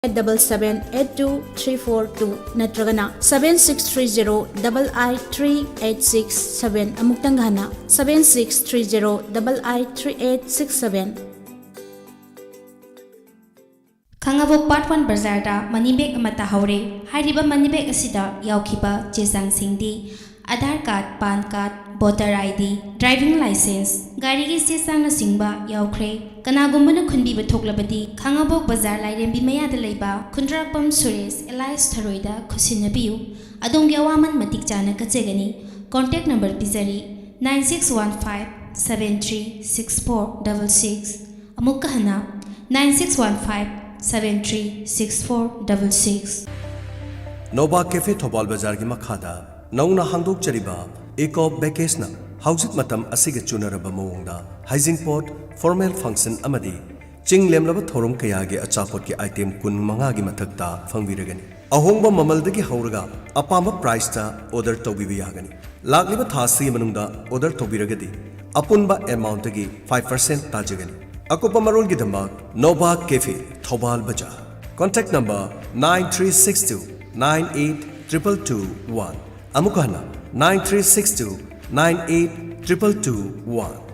877-82342 natragana 7630-I3867 amuktangana 7630-I3867. Khangabo Part 1 Bazaar da Money-bag amata haure hariba money-bag asida yaukhiba chesang singdi Aadhaar card, PAN card, voter ID, driving license, gari gi chesang na singba yaukre kanagumana khunbiba thoklabadi Khangabo Bazaar lairembi mayada leiba Khundrakpam Suresh Elias Tharoida khusinabiu adonggi awaman matik chana kachegani contact number pizari 9615736466 amukka hana 9615736466 Nova Cafe Thobal Bazaar gi makhada Nauna Hangdok Chariba Eco Bekesna Housit Matam Asiga Chunaraba Mawongda Hygiene Pot Formal Function Amadi Ching Lemlaba Thorum Kayagi Achapot ki item kun mangagi mathakta Fangbiragani Ahongba Mamaldagi Hauraga Apama Price ta order Tobiyagani Lagliba Thasi Manunda order Tobiragadi Apunba amount gi 5% Tajagani Akopa Marul Gidamba Nova Cafe Thobal Bazaar Contact number 9362 982221 Amukana 9362 982221.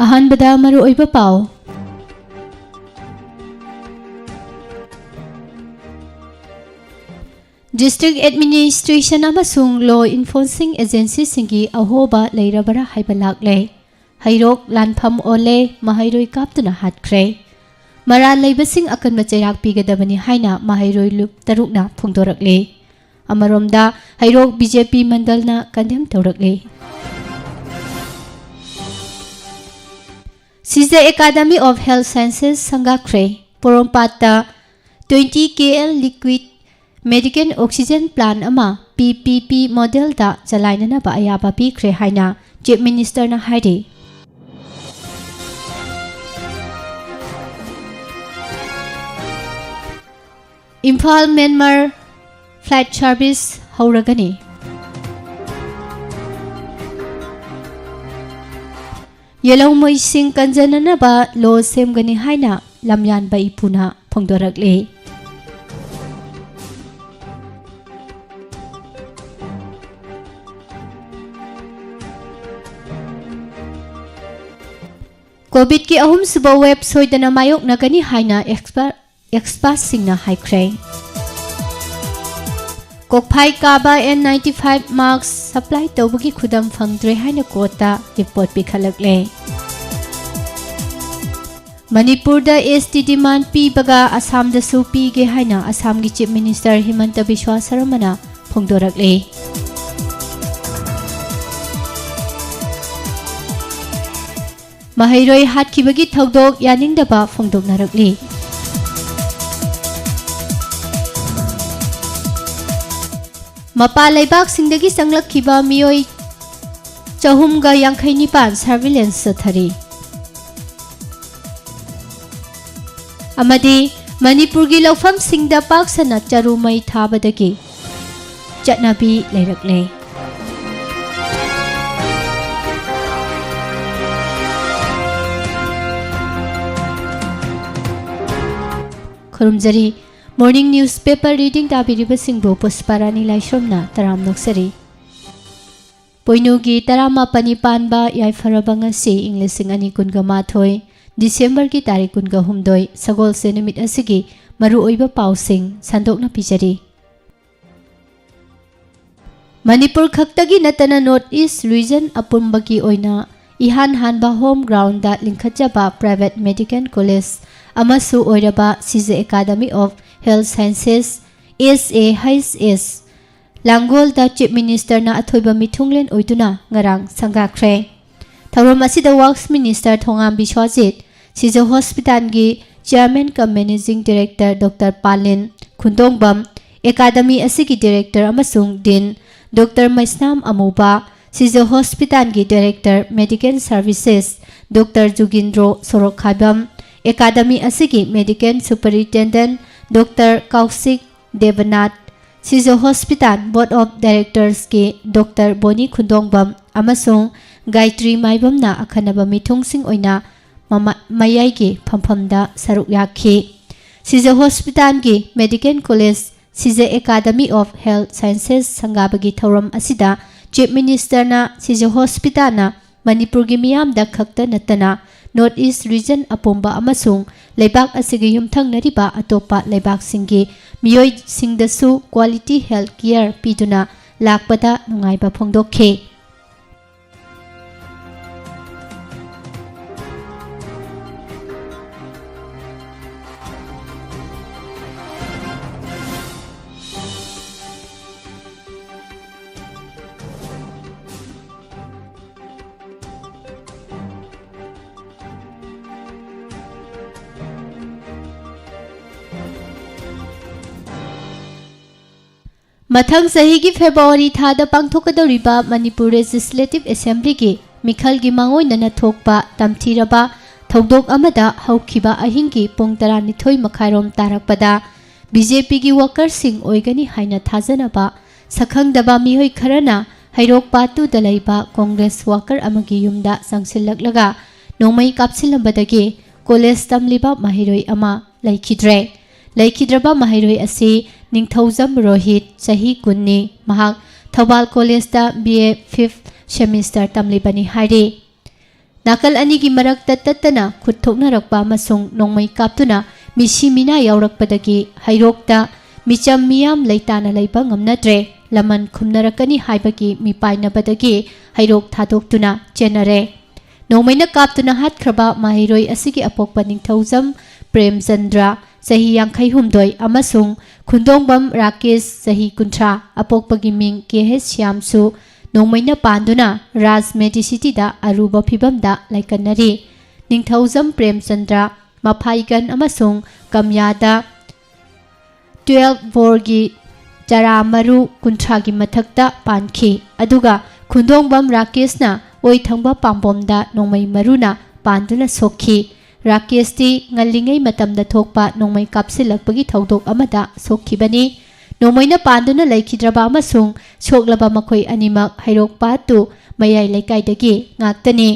Ahanbada maruoiba pau District Administration amasung Law Enforcing Agency singi ahoba leirabara haibalakle hairok lanpham ole mahairoi kaptuna hatkre mara leibasing akan machayak pigadabani haina mahairoi lup tarukna phungdorakle amaromda hairok BJP mandalna kandem tawrakle Siza Academy of Health Sciences Sangakre Porompata 20 KL Liquid Medical Oxygen Plant ama PPP model da chalainana ba ayaba pikre haina Chief Minister na haidi Imphal Myanmar Flight Service hauragani Yellow Moising Kanjanana ba lo semgani haina lamyan ba ipuna phongdorakle Covid ki ahum suba web soidana mayok nagani haina expert singna haikre Kokphai Kaba N95 marks supply tawbagi khudam phangdre haina kota report pikhalakle Manipur da ST demand pi baga Assam da su pi ge haina Assam gi Chief Minister Himanta Biswa Sarmana phongdorakle Mahairoi hatkibagi thogdok yaningdaba phongdoknarakli Mapa laibak singdagi sanglakhiba miyoi chahumga yangkhainipan surveillance sathari amadi Manipur gi lawfam singda paksana charumai thabadagi chatnabi leirakle khurumjari Morning newspaper reading tabiriba singbo pusparani laishromna taram noksari Poinugi tarama panipanba yai farabanga si English ani kunga mathoi December ki tarik kunga humdoi sagol se nimit asigi ꯃꯔꯨꯑꯣꯏꯕ ꯄꯥꯎꯁꯤꯡ ꯁꯟꯗꯣꯛꯅ ꯄꯤꯖꯔꯤ꯫ ꯃꯅꯤꯄꯨꯔ ꯈꯛꯇꯒꯤ ꯅꯠꯇꯅ north east region ꯑꯄꯨꯟꯕꯒꯤ ꯑꯣꯏꯅ इहान हानबा home ground लिंखजबा प्राइवेट मेडिकल कॉलेज अमसु ओइरबा CJ academy of health sciences SAHS Langol दा चीफ मिनिस्टर ना अथोइबा मिथुंगलेन ओइदुना ngarang संगाख्रे थौरम असिदा works minister Thongam Biswajit CJ hospital की chairman cum managing director doctor Palin Khundongbam academy असिगी डायरेक्टर अमसुंग दिन doctor Maisnam Amuba CJ hospital की director medical services doctor Jugindro Sorokhabam academy असिगी medical superintendent doctor Kaushik Debnath CJ hospital board of directors के डॉक्टर बोनी खुंदोंगबम अमसुंग गायत्री माइबमना अखनबा मिथुंगसिंग ओइना मयाई के फमफमदा सरुक याखी सीजे हॉस्पिटल की medical college CJ academy of health sciences संगाबगी थौरम असिदा चीफ मिनिस्टर ना सीजे हॉस्पिटल ना मणिपुर की मियाम दा खक्ता नतना नॉर्थ ईस्ट रीजन अपुंबा अमसुंग लेबाक असिगे युमथंगनरिबा अतोपा लेबाक सिंगी मियोय सिंगदसु क्वालिटी हेल्थ केयर पीदुना लाकपदा नुंगाइबा फोंदोखे। मथंग सही की फेब्रुआरी थादा पांथोकदौरिबा मणिपुर लेजिस्लेटिव असेंबली की मिखल की मांगोइनना थोकपा तमथीरबा थौदोक अमदा हौखिबा अहिंगी पुंग 12 मखाइरोम तारकपदा बीजेपी की वर्कर्सिंग ओइगनी हाइना थाजनबा सखंगदबा मिहोइ खरना हैरोक पातु दलैबा कांग्रेस वर्कर अमगी युमदा संगसिललगलगा नोमई कापसिलबदगी कॉलेज तमलिबा महिरोइ अमा लैखिद्रबा महिरोइ असि निंगथौजम रोहित सही कुन्नी महाक थौबाल कॉलेज दा BA 5th सेमिस्टर तमलिबनी हाइरे नाकल अनी की मरक तत्तना खुदथोकनरकपा मसुंग नोंमई कापतुना मिसी मिना यावरकपदगी हैरोकता मिचम मियाम लैताना लैबा ngamnatre लमन खुमनरकनी हाइबगी मिपाइनबदगी हैरोक थादोक्तुना चेनरे नोंमैना कापतुना हातख्रबा माहिरोइ असिगी अपोकपा निंगथौजम प्रेमचंद्र सही 52 अमसुंग खुंदोंगबम राकेश सही 30 अपोकपगी मिंग KH श्यामसु नोंमैना पांदुना राज मेडिसिटी दा अरुबा फिबमदा लाइकनरी निंगथौजम प्रेमचंद्र मफाइगन अमसुंग कमयादा 12 बोर्गी जरामरु 30 की मथक्ता पानखी अदुगा खुंदोंगबम राकेशना ओइथंगबा पांबोमदा नोंमै मरुना पांदुना सोखी राकेश ती ngalingay matamda thokpa nongmai kapsilakpagi thodok amada sokkhibani nongmaina panduna laikhidraba amasung soklaba makhoi animak hairok patu mayai laikai ngaktani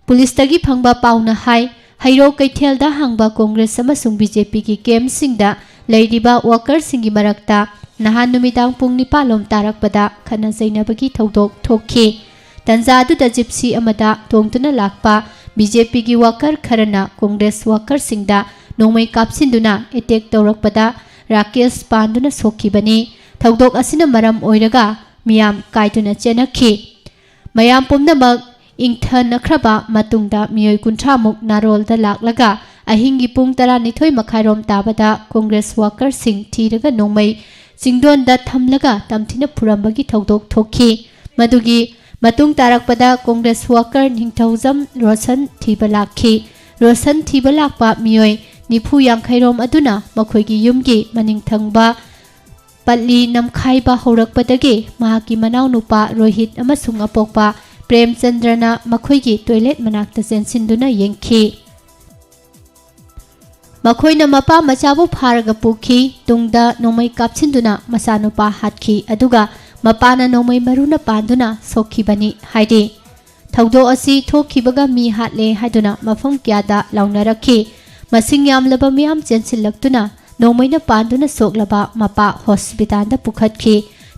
police तगी फंगबा पाउना हाई हाइरो कैथेलदा हांगबा कांग्रेस अमसुंग बीजेपी की कैम्प सिंगदा लैरिबा वर्कर सिंगी मरक्ता नहान नुमिदांग पुंग 9 लोम तारकपदा खना जैनबगी थौदोक थोखी तंजादुदा जिप्सी अमदा तोंगतुना लाकपा बीजेपी की वर्कर खरना कांग्रेस वर्कर सिंगदा नोंमै कापसिंदुना अटैक तौरकपदा राकेश पांदुना सोखिबनी थौदोक असिना मरम ओइरगा मियाम काइदुना चेनखी मयाम पुमनमक इंथनख्रबा मतुंगदा मियोय 30 मुक नारोलदा लाकलगा अहिंगी पुंग 12 मखाइरोम ताबदा कांग्रेस वर्कर सिंग थीरगा नोंमै चिंगदोनदा थमलगा तमथिना फुरंबगी थौदोक थोखी मदुगी मतुंग तारकपदा कांग्रेस वर्कर निंगथौजम रोशन थीबलाखी रोशन थीबलाकपा मियोय 95 अदुना मखोयगी युमगी मनिंगथंगबा पल्ली नमखाइबा हौरकपदगी महाकी मनाव नुपा रोहित अमसुंग अपोकपा प्रेमचंद्रना मखोयगी टॉयलेट मनाक्ता चेंसिंदुना येंखी मखोयना मपा मचाबु फारगा पुखी तुंगदा नोमै कापसिंदुना मसानुपा हातखी अदुगा मपाना नोमै मरुना पांदुना सोखिबनी हाइदे थौदो असि थोखिबगा मी हातले हाइदुना मफम क्यादा लाउनरखी मसिंग यामलबा मियाम चेंसिलक्तुना नोमैना पांदुना सोकलबा मपा हॉस्पिटल पुखतखी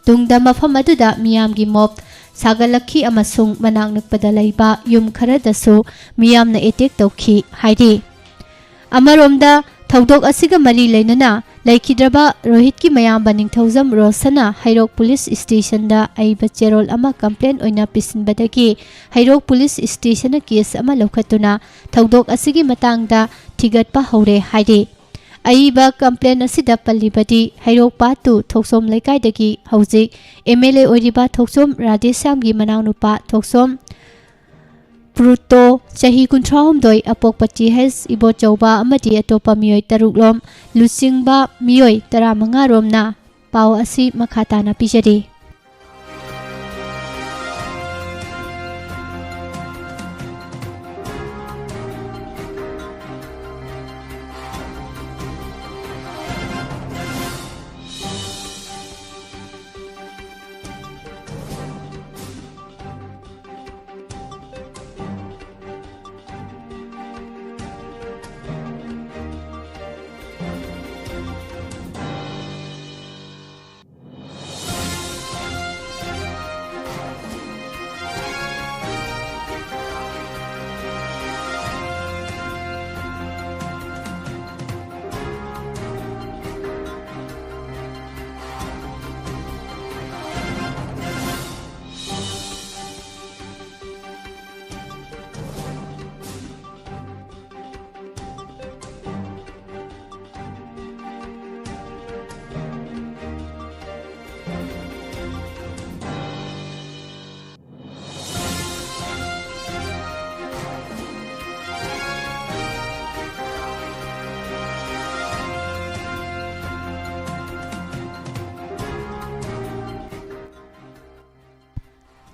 तुंगदा मफम अदुदा मियामगी मोब सागलखी अमसुंग मनाक नकपदा लैबा युम खरदसु मियामना अटैक तौखी हाइदे अमरोमदा ꯊꯧꯗꯣꯛ ꯑꯁꯤꯒ ꯃꯔꯤ ꯂꯩꯅꯅ ꯂꯩꯈꯤꯗ꯭ꯔꯕ ꯔꯣꯍꯤꯠꯀꯤ ꯃꯌꯥꯝꯕ ꯅꯤꯡꯊꯧꯖꯝ ꯔꯣꯁꯟꯅ ꯍꯩꯔꯣꯛ ꯄꯨꯂꯤꯁ ꯁ꯭ꯇꯦꯁꯟꯗ ꯑꯏꯕ ꯆꯦꯔꯣꯜ ꯑꯃ ꯀꯝꯄ꯭ꯂꯦꯟ ꯑꯣꯏꯅ ꯄꯤꯁꯤꯟꯕꯗꯒꯤ ꯍꯩꯔꯣꯛ ꯄꯨꯂꯤꯁ ꯁ꯭ꯇꯦꯁꯟꯅ ꯀꯦꯁ ꯑꯃ ꯂꯧꯈꯠꯇꯨꯅ ꯊꯧꯗꯣꯛ ꯑꯁꯤꯒꯤ ꯃꯇꯥꯡꯗ ꯊꯤꯒꯠꯄ ꯍꯧꯔꯦ ꯍꯥꯏꯔꯤ꯫ ꯑꯏꯕ ꯀꯝꯄ꯭ꯂꯦꯟ ꯑꯁꯤꯗ ꯄꯜꯂꯤꯕꯗꯤ ꯍꯩꯔꯣꯛ ꯄꯥꯠ 2 ꯊꯣꯛꯁꯣꯝ ꯂꯩꯀꯥꯏꯗꯒꯤ ꯍꯧꯖꯤꯛ MLA ꯑꯣꯏꯔꯤꯕ ꯊꯣꯛꯁꯣꯝ ꯔꯥꯙꯦꯁ꯭ꯌꯥꯝꯒꯤ ꯃꯅꯥꯎꯅꯨꯄꯥ ꯊꯣꯛꯁꯣꯝ ꯄ꯭ꯔꯨꯇꯣ ꯆꯍꯤ 63 ꯑꯄꯣꯛꯄ TH ꯏꯕꯣꯆꯧꯕ ꯑꯃꯗꯤ ꯑꯇꯣꯞꯄ ꯃꯤꯑꯣꯏ 6 ꯂꯣꯝ ꯂꯨꯆꯤꯡꯕ ꯃꯤꯑꯣꯏ 15 ꯔꯣꯝꯅ ꯄꯥꯎ ꯑꯁꯤ ꯃꯈꯥ ꯇꯥꯅ ꯄꯤꯖꯔꯤ꯫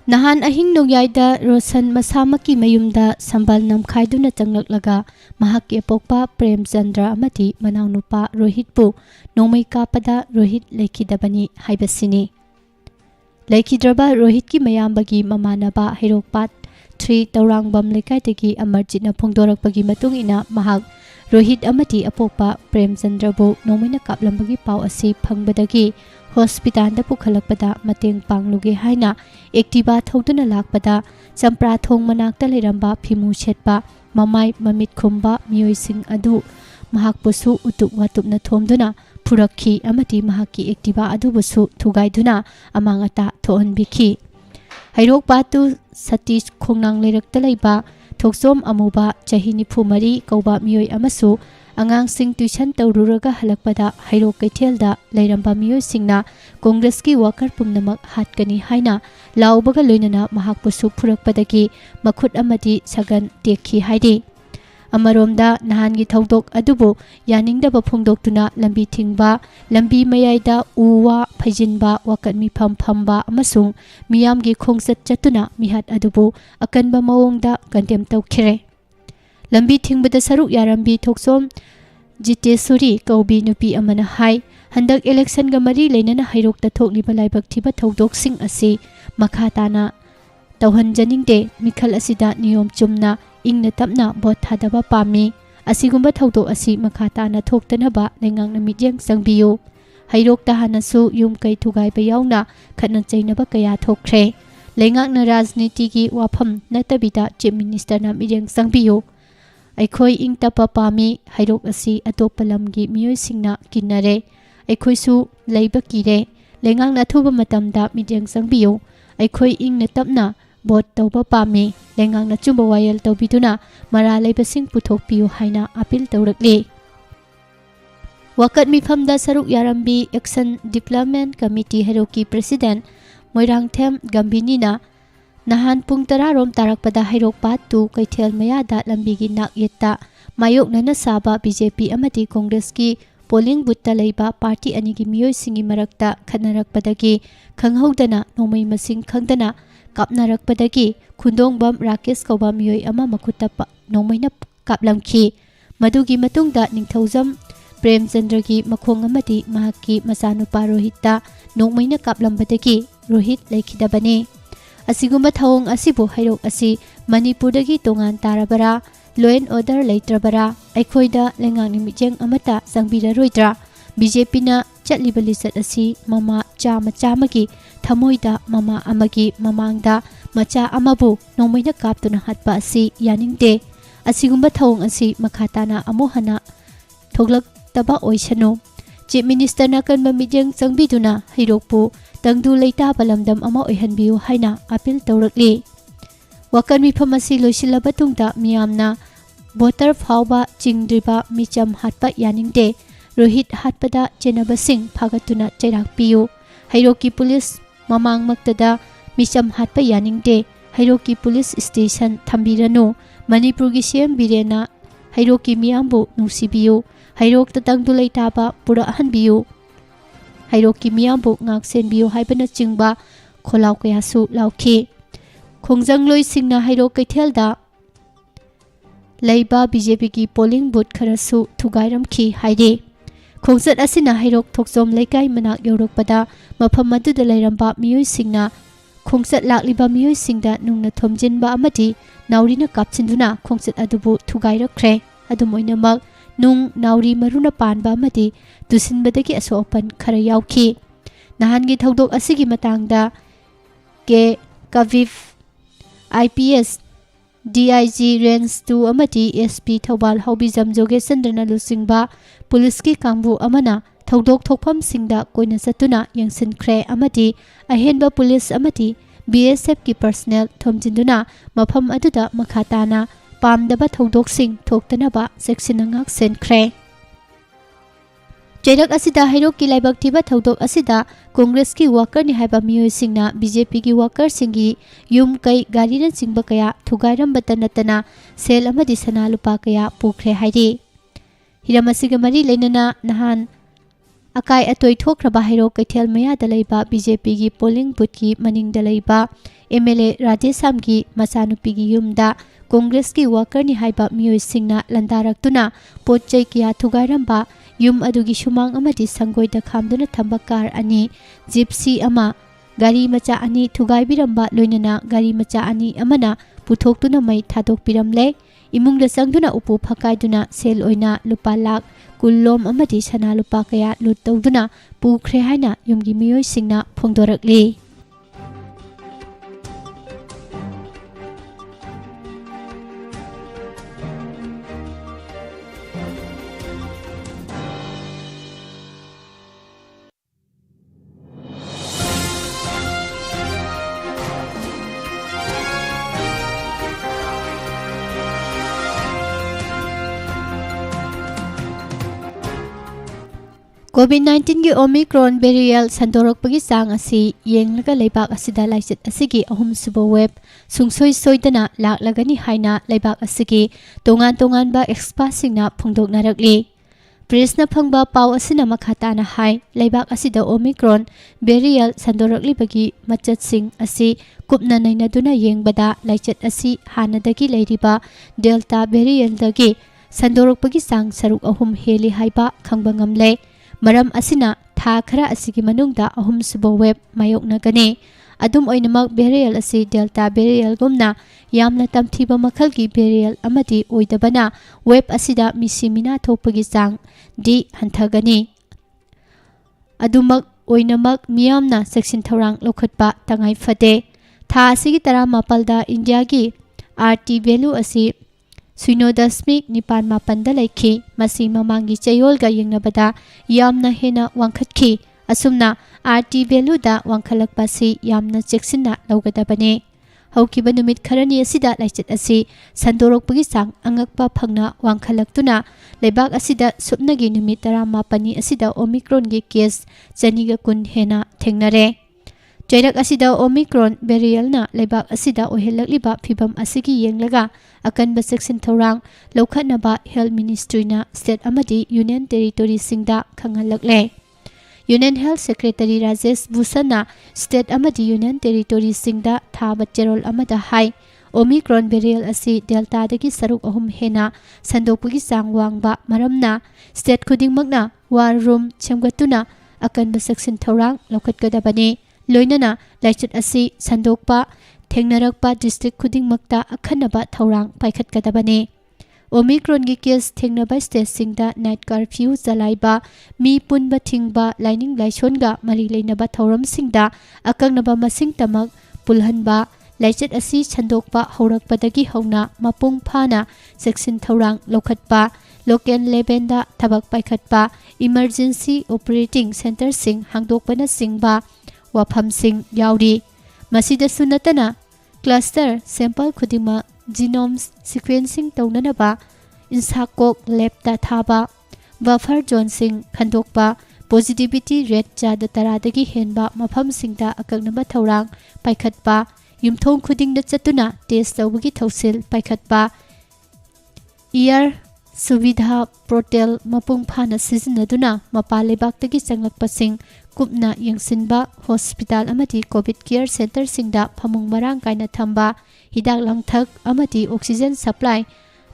Nahan ahing nogyaida Rosan masamaki mayumda sambal namkhaiduna changlaklaga mahakki apokpa Premchandra amati manaunupa Rohit pu nomai kapada Rohit lekhidabani haibasini. Lekhidraba Rohit ki mayambagi mamanaba Hairokpat 3 Taurangbam lekaitagi Amarjitna phongdorakpagi matung ina mahak Rohit amati apokpa Premchandra bu nomaina kaplambagi pau asi phangbadagi hospital da pukhalakpada mateng pangluge haina Activa thoduna lakpada champra thong manakta leramba phimu chetpa mamai mamit khumba mioising adu mahak pusu utup watupna thomduna purakhi amati mahaki Activa adu busu thugaiduna amangata thohonbikhi. Hairok patu Satish khongnang lerakta leiba Thoksom amuba chahi 94 kauba mioi amasu angang sing tuition taururaga halakpada Hairok kaithelda leiramba mioi singna Congress ki worker pumnamak hatkani haina laubaga loinana mahak pusu phurakpadagi makhut amati sagan tekhi haidi. Amaromda nahangi thodok adubu yaningdaba phongdoktuna lambi thingba lambi mayaida uwa phajinba wakat mi phamba amasung miyamgi khongsat chatuna mihat adubu akanba mawongda kandem tawkhire. Lambi thingbada saruk yarambi Thoksom Jitesuri kaubi nupi amana hai handak election ga mari leinana Hairokta thokliba laibak thiba thodok sing asi makha tana tawhanjaningde mikhal asida niyom chumna ingna tapna bot thadaba pami asigumba thodok asi makha tana thoktanaba lengangna midyang sangbiyu. Hairokta hanasu yum kai thugai ba yauna khatna chainaba kaya thokkhre lengangna rajniti gi wafam natabida chief minister na midyang sangbiyu. Aikhoi ingtapa pami Hairok asi atoppa lamgi mioi singna kinare aikhoisu leiba kire lengangna thuba matamda midyang sangbiyu. Aikhoi ingna tapna bot tawba pami lengangna chumba wayal tawbiduna mara leiba sing puthokpiyu haina appeal tawrakli. Wakat mifamda saruk yarambi Action Development Committee Hairoki President Moirangthem Gambinina nahan pung 10 rom tarakpada Hairok Pat 2 kaithel mayada lambigi nak yetta mayokna na saba BJP amati Congress ki polling booth ta leiba party anigi mioi singi marakta khanarakpadagi khanghaudana nomai masing khangdana kapnarakpadagi khundongbam Rakesh kauba mioi ama makhuta nomaina kaplamkhi. Madugi matungda ningthaujam Premchandra gi makhong amati mahaki masanupa Rohita nomaina kaplambadagi Rohit leikhidabani. Asigumba thawong asibu Hairok asi Manipurdagi tongan tarabara law and order leitrabara aikhoida lengangni mijeng amata sangbiraroidra BJP na chatliba lisat asi mama chamagi thamoida mama amagi mamangda macha amabu nomaina kaptuna hatpa asi yaningde. Asigumba thawong asi makhatana amuhana थोगलक्तबा ओइसनु chief minister ना कनबा मिजेंग चंगबिदुना हैरोकपु तंगदु लेताबा लमदम अमा ओइहनबियु हाइना appeal तौरकली वकन मिफम असि लोइसिलबा तुंगदा मियामना भोटर फावबा चिंगद्रिबा मिचम हाटपा यानिंगदे रोहित हाटपदा चेनबसिंग फागतुना चैराकपियु हैरोकी पुलिस ममांगमक्तदा मिचम हाटपा यानिंगदे हैरोकी पुलिस स्टेशन थंबिरनु मणिपुरगी सीएम बिरेना हैरोकी मियामबु नुसिबियु हैरोक तंगदु लेताबा पुरा हनबियु हैरोकी मियामबु ngaksenbiyu haibana chingba kholaw kayasu lawki khongjangloy singna हैरोक कैथेलदा leiba BJP ki polling booth kharasu thugairamki haide khongjat asina हैरोक thokjom leikai manak yorokpada mafam aduda leiramba miyoi singna khongjat lakliba miyoi singda nungna thomjinba amadi naurina kapchinduna khongjat adubu thugairakre adumoinamak nung nauri maruna panba amadi dusinbadagi asopan khara yauki nahangi thodok asigi matangda ke kaviv IPS DIG Range 2 amadi SP Thobal Hobijam Joge Sandrana Lusingba Police ki kangbu amana thodok thokpham singda koina satuna yangsinkhre amadi ahenba police amadi BSF ki personnel thomjinduna mafam aduda makhatana pamdaba thodok sing thoktanaba sectionangak senkhre Jairak asida हैरोक की लाइबक थिबा थौदोक असिदा कांग्रेस की worker नि हाइबा मियोय सिंगना BJP की worker सिंगी yum कई गारीरन सिंगबा कया थुगाइरम बतनतना cell अमदि सना लुपा कया पुखरे हाइदे हिरमसिगा मरी लेनना नहान अकाय अतोय थोख्रबा हैरोक कैथेल मया दलैबा बीजेपी की पोलिंग बूथ की मनिंग दलैबा MLA राजेशाम की मचानुपी की युमदा कांग्रेस की वर्कर नि हाइबा मियोय सिंगना लंदारक्तुना पोचै किया थुगाइरमबा युम अदुगी सुमांग अमदि संगोइदा खामदुना थंबा कार अनि जिप्सी अमा गाड़ी मचा अनि थुगाइबिरमबा लोइनना गाड़ी मचा अनि अमना पुथोक्तुना मै थादोकपिरमले इमुंगदा संगदुना उपु फकाइदुना सेल ओइना लुपा लाख कुल्लोम अमदि सना लुपा कया लुट तौदुना पुख्रे हाइना युमगी मियोय सिंगना फोंदोरकले COVID-19 की ओमिक्रॉन वेरिएंट संदोरकपगी चांग असि येंगलगा लेबाक असिदा लाइचत असिगी अहुम सुबो वेब सुंगसोय सोयदना लाकलगनी हाइना लेबाक असिगी तोंगान तोंगान बा एक्सपर्ट सिंगना फोंदोकनारकली प्रेसना फंगबा पाव असिना मखाताना हाइ लेबाक असिदा ओमिक्रॉन वेरिएंट संदोरकलिबगी मचत सिंग असि कुपना नैनादुना येंगबदा लाइचत असि हानदगी लेरिबा डेल्टा वेरिएंट दगी संदोरकपगी चांग सरुक अहुम हेली हाइबा खंगबा ngamle मरम असिना था खरा असिगी मनुंगदा अहुम सुबो वेब मायोकनगने अदुम ओइनमक वेरिएंट असि डेल्टा वेरिएंट गुमना यामना तमथिबा मखलगी वेरिएंट अमदि ओइदबना वेब असिदा मिसिमिना थोपगी चांग डी हंथगनी अदुमक ओइनमक मियामना सेक्शन थौरांग लोखतपा तंगाई फदे था असिगी तरा मापलदा इंडिया की आरटी वैल्यू असि 0.98 लेखी मसी ममांगी चयोलगा यंगनबदा यामना हेना वांखतखी असुमना आरटी वैल्यूदा वांखलकपासी यामना चेक्सिना लौगदबने हौकिबा नुमित खरनी असिदा लाइचत असि संदोरकपगी चांग अंगकपा फंगना वांखलक्तुना लेबाक असिदा सुपनगी नुमित 18 असिदा ओमिक्रॉन गी केस 200 हेना थेंगनरे जैरक असिदा ओमिक्रॉन वेरिएंटना लेबाक असिदा ओहेलकलिबा फिबम असिगी येंगलगा अकनबा सेक्शन थौरांग लौखनबा हेल्थ मिनिस्ट्रीना स्टेट अमदि यूनियन टेरिटोरी सिंगदा खंगहलकले यूनियन हेल्थ सेक्रेटरी राजेश भूषणना स्टेट अमदि यूनियन टेरिटोरी सिंगदा थाबा चेरोल अमदा हाई ओमिक्रॉन वेरिएंट असि डेल्टादगी सरुक अहुम हेना संदोकपगी चांग वांगबा मरमना स्टेट खुदिंगमकना वार रूम सेमगतुना अकनबा सेक्शन थौरांग लौखतगदबने लोइनना लाइचत असि संदोकपा थेंगनरकपा डिस्ट्रिक्ट खुदिंगमक्ता अखनबा थौरांग पाइखतगदबने ओमिक्रॉन की केस थेंगनबा स्टेट सिंगदा नाइट कर्फ्यू चलाइबा मी पुनबा थिंगबा लाइनिंग लाइसोनगा मरी लेनबा थौरम सिंगदा अकंगनबा मसिंग तमक पुलहनबा लाइचत असि संदोकपा हौरकपदगी हौना मपुंग फाना section थौरांग लौखतपा local level thabak paikhatpa emergency operating center sing hangdokpana singba waphamsing yauri masida sunatana cluster sample khudima genome sequencing taunanaba insakok lab ta thaba buffer zone sing khandokpa positivity rate chada taradagi henba mafam singda akagnaba thaurang paikhatpa yumthong khuding da chatuna test tawgi thausil paikhatpa ear suvidha portal mapung phana sizinaduna mapalebak tagi changlakpasing kupna yangsinba hospital amati covid care center singda phamung marang kaina thamba hidak langthak amati oxygen supply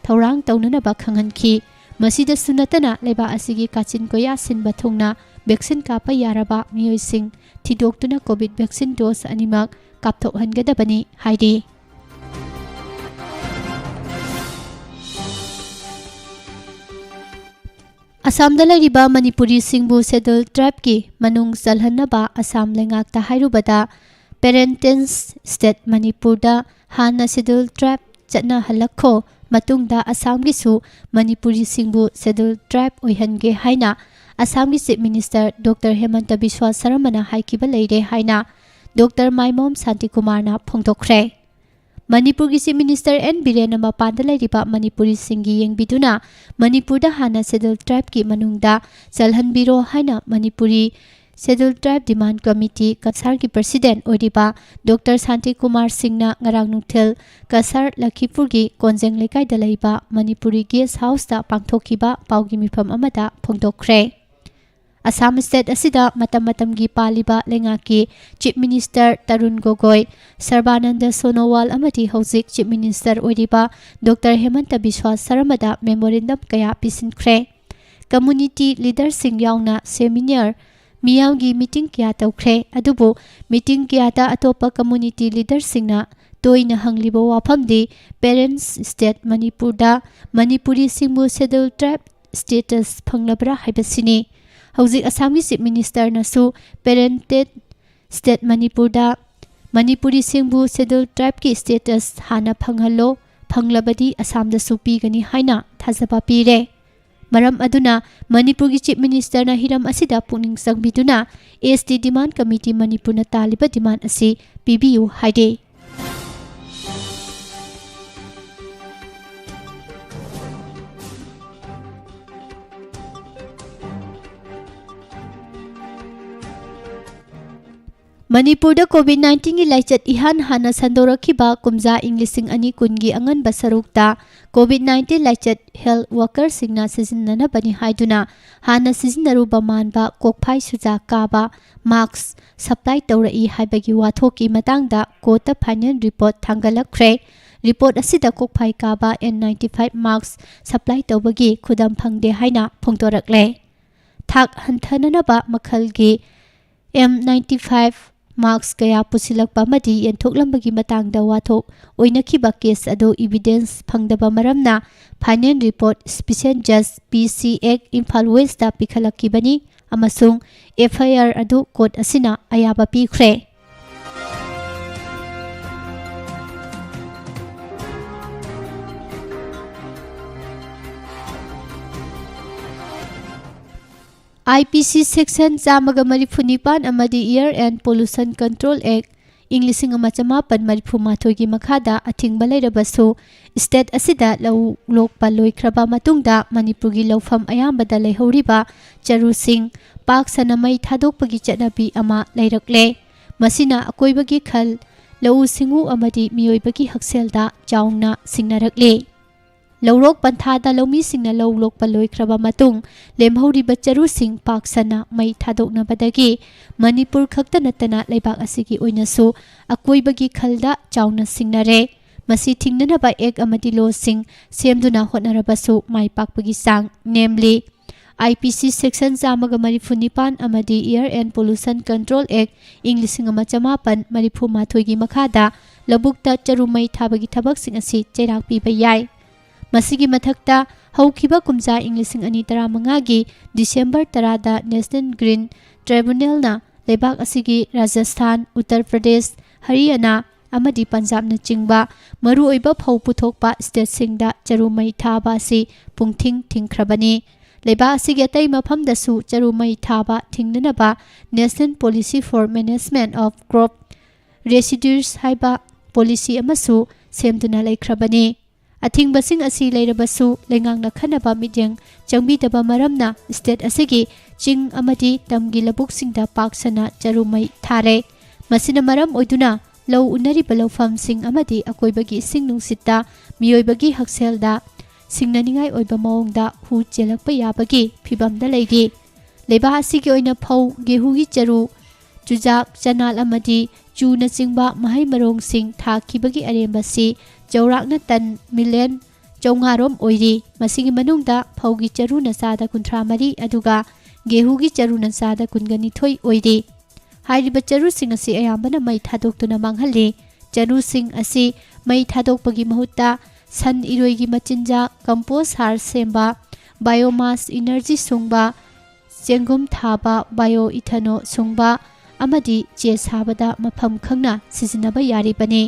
thaurang taunanaba khanghanki masida sunatana leba asigi kachin koya sinba thungna vaccine kapa yaraba miyoising thidoktuna covid vaccine dose animak kapthokhangadabani haidi Assam da lariba Manipuri singbu schedule tribe ki manung salhanaba Assam lengak ta hairubada parentens state Manipur da hana schedule tribe chatna halakho matungda Assam gi su Manipuri singbu schedule tribe oihange haina Assam gi chief minister Dr Hemanta Biswa Saramana haikiba leire haina Dr Maimom Santi Kumar na phongtokre Manipur ki chief minister N Biren mapanda lairiba Manipuri singi yengbiduna Manipur da hana schedule tribe ki manungda chalhanbiro haina Manipuri schedule tribe demand committee kasar ki president oriba Dr Santi Kumar Singna ngarang nungthel kasar Lakhipur gi konjeng lekai da laiba Manipuri guest house da pangthokiba paugi mifam amada phongtokre Assam state asida matam gi paliba lengaki chief minister Tarun Gogoi Sarbananda Sonowal amati hojik chief minister oriba Dr Hemanta Biswa Saramada memorandum kaya pisinkhre community leader sing yauna seminar miyamgi meeting kya tawkhre adubu meeting kya ta atopa community leader singna toina hangliba wafamdi parents state Manipur da Manipuri singbu schedule tribe status phanglabra haibasini Hauzik Assam chief minister nasu parented state Manipur da Manipuri singbu schedule tribe ki status hana phanghalo phanglabadi Assam da supi gani haina thajaba pire maram aduna Manipur ki chief minister na hiram asida puning sangbiduna ST demand committee Manipur na taliba demand asi PBU haide Manipur da COVID-19 gi laichat ihan hana sandorakhiba kumja inglising ani kungi angan basarukta COVID-19 laichat health worker singna sijinnana bani haiduna hana sijinnaru bamanba kokphai suja kaba mask supply tawrai haibagi wathoki matangda kota final report thangalakre report asida kokphai kaba N95 mask supply tawbagi khudam phangde haina phongtorakle thak hanthananaba makhalgi M95 Marks kaya pusilakpa madi yenthoklamagi matangda wathok oinakhiba case ado evidence phangdaba maramna final report special judge PCX Imphal West da pikhalakibani amasung FIR ado court asina ayaba pikhre IPC section Jamaga Marifunipan amadi Air and Pollution Control Act Englishing amachamapan marifumathogi makhada athingba leirabasu state asida lokpa loikraba matungda Manipurgi lawfam ayambada leihoriba charusing pak sanamai thadokpagi chanabi ama leirakle masina akoibagi khal lau singu amadi miyoibagi hakselda chaungna singnarakle Laurok panthada lomi singna lawlok paloi kraba matung lemhori bacharu sing paksana mai thadokna badagi Manipur khakta natana leibak asigi oinasu akoibagi khalda chauna singnare masi thingnana ba ek amati lo sing semduna hotnarabasu mai pakpagi sang namely IPC section Jamaga Marifunipan amadi Air and Pollution Control Act Englishing amachamapan marifumathogi makhada labukta charumai thabagi thabak sing asi chairak piba yai Masigi mathakta haukiba kumja Englishing ani tara mangagi December tarada National Green Tribunal na lebak asigi Rajasthan, Uttar Pradesh, Haryana, amadi Punjabna chingba maru oiba phau puthokpa state singda charumai thaba asi pungthing thingkhrabani leba asigi atai mafamda su charumai thaba thingdanaba National Policy for Management of Crop Residues haiba policy amasu semduna laikhrabani athingbasing asi leirabasu lengangna khanaba midyang changbidaba maramna state asigi ching amadi tamgi labuksingda paksana charumai thare masina maram oiduna lau unari balawfam sing amadi akoibagi sing nungsitta miyoibagi hakselda singnaningai oiba maungda hu chelakpa yabagi phibamda leidi leba asigi oina phau gehugi charu chujak chanal amadi chuna chingba mahai marong sing thakibagi arembasi jawrakna tan million jongarom oiri masigi manungda phaugi charu na sada kunthra mari aduga gehugi charu na sada kungani thoi oiri hairiba charu sing asi ayambana mai thadoktuna manghalli charu sing asi mai thadokpagi mahutta san iroigi machinja compost har semba biomass energy sungba chengum thaba bioethanol sungba amadi che sabada mafam khangna sizinaba yari bane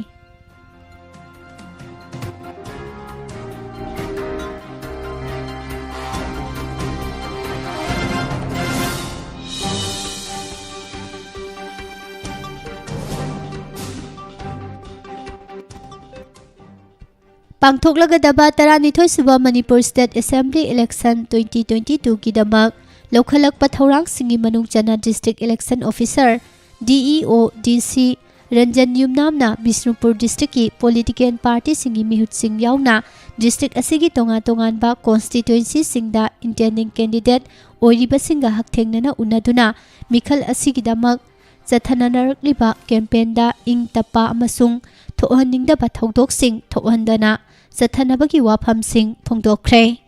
Pangthoklagadaba 12 suba Manipur State Assembly Election 2022 kidamak lokhalakpa thaurang singi manung chana District Election Officer DEO DC Ranjan Yumnamna Bisnupur District ki political party singi mihut sing yauna district asigi tongan ba constituency singda intending candidate oiriba singa hakthengnana unaduna mikhal asigi damak chathananarakliba campaign da ing tapa amasung thohaningdaba thodok sing thohandana chathanabagi wafam sing phongdokkhre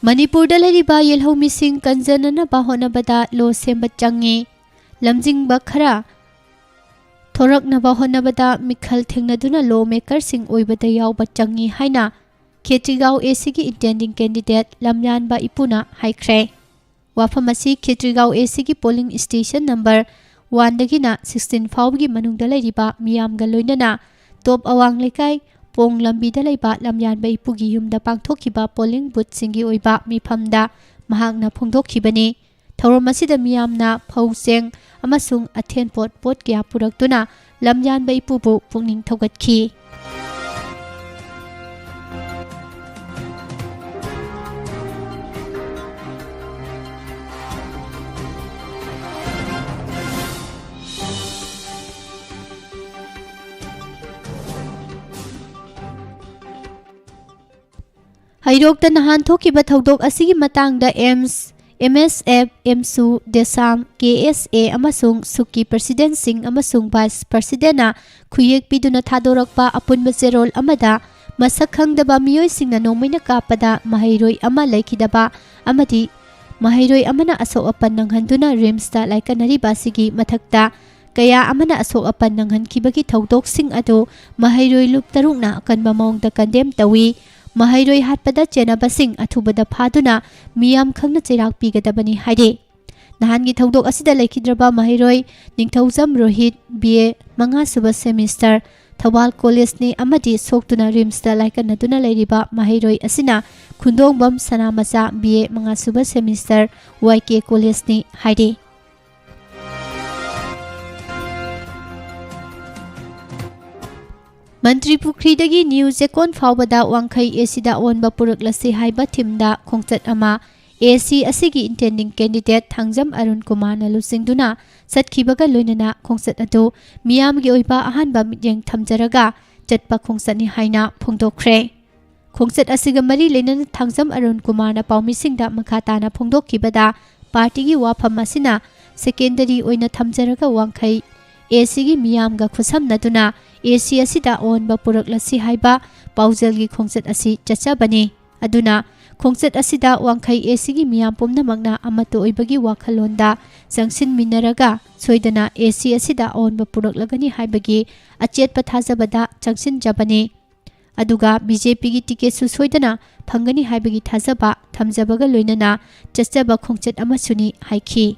Manipur da lariba yelhomi sing kanjanana bahonabada lo sembat changi lamjingba khara thoraknaba honabada mikhal thengnaduna law maker sing oibada yawba changi haina Khetrigao AC ki intending candidate lamyan ba ipuna haikre wafamasi Khetrigao AC ki polling station number 1 dagina 16 fawgi manungda lariba miyamga loinana top awang lekai pong lambi da laiba lamyan ba ipugi yumda pangthokhiba polling booth singi oiba mifamda mahakna phongdokhibani thorom asida miyamna phaucheng amasung athen pot kya puraktuna lamyan ba ipubu pungning thogatkhi Hairokta nahan thokiba thodok asigi matangda MSF MSU Desam KSA amasung Suki President Singh amasung Vice Presidenta khuyek piduna thadorakpa apunba zerol amada masak khangdaba miyoi singna nomaina kapada mahairoi ama laikidaba amadi mahairoi amana asok apan nanghanduna rimsta laikanari basigi mathakta kaya amana asok apan nanghankibagi thodok sing ado mahairoi lup tarukna kanba maungda kandem tawi Mahairoi hatpada chenabasing athubada phaduna miyam khangna chirak pigadabani haide nahangi thodok asida laikhidraba mahairoi ningthaujam Rohit BA manga suba semester Thawal College ni amadi soktuna rimsta laikanaduna leiriba mahairoi asina khundongbam sanamacha BA manga suba semester YK College ni haide Mantri Pukridagi New Jekon Fawbada Wangkai Esida Onba Puraklasi Haiba Timda Khongchat Ama AC Asigi intending candidate Thangjam Arun Kumar na lusingduna Satkibaga Loinana Khongchat Ado Miyamgi Oiba Ahanba Midyang Thamjaraga Chatpa Khongchat ni Haina Phongdokkhre Khongchat Asiga Mari Lenana Thangjam Arun Kumar na Paumisingda Makhatana Phongdokkibada Party gi wafam asina secondary oina thamjaraga Wangkai AC gi miyamga khusamnaduna AC asida onba puraklasi haiba paujelgi khongchat asi chachabani aduna khongchat asida Wangkai AC gi miyam pomnamagna amato oibagi wakhalonda jangsin minaraga soidana AC asida onba puraklagani haibagi achet pathajabada jangsin jabani ꯑꯗꯨꯒ BJPꯒꯤ ꯇꯤꯀꯦꯠꯁꯨ ꯁꯣꯏꯗꯅ ꯐꯪꯒꯅꯤ ꯍꯥꯏꯕꯒꯤ ꯊꯥꯖꯕ ꯊꯝꯖꯕꯒ ꯂꯣꯏꯅꯅ ꯆꯠꯆꯕ ꯈꯣꯡꯆꯠ ꯑꯃꯁꯨꯅꯤ ꯍꯥꯏꯈꯤ꯫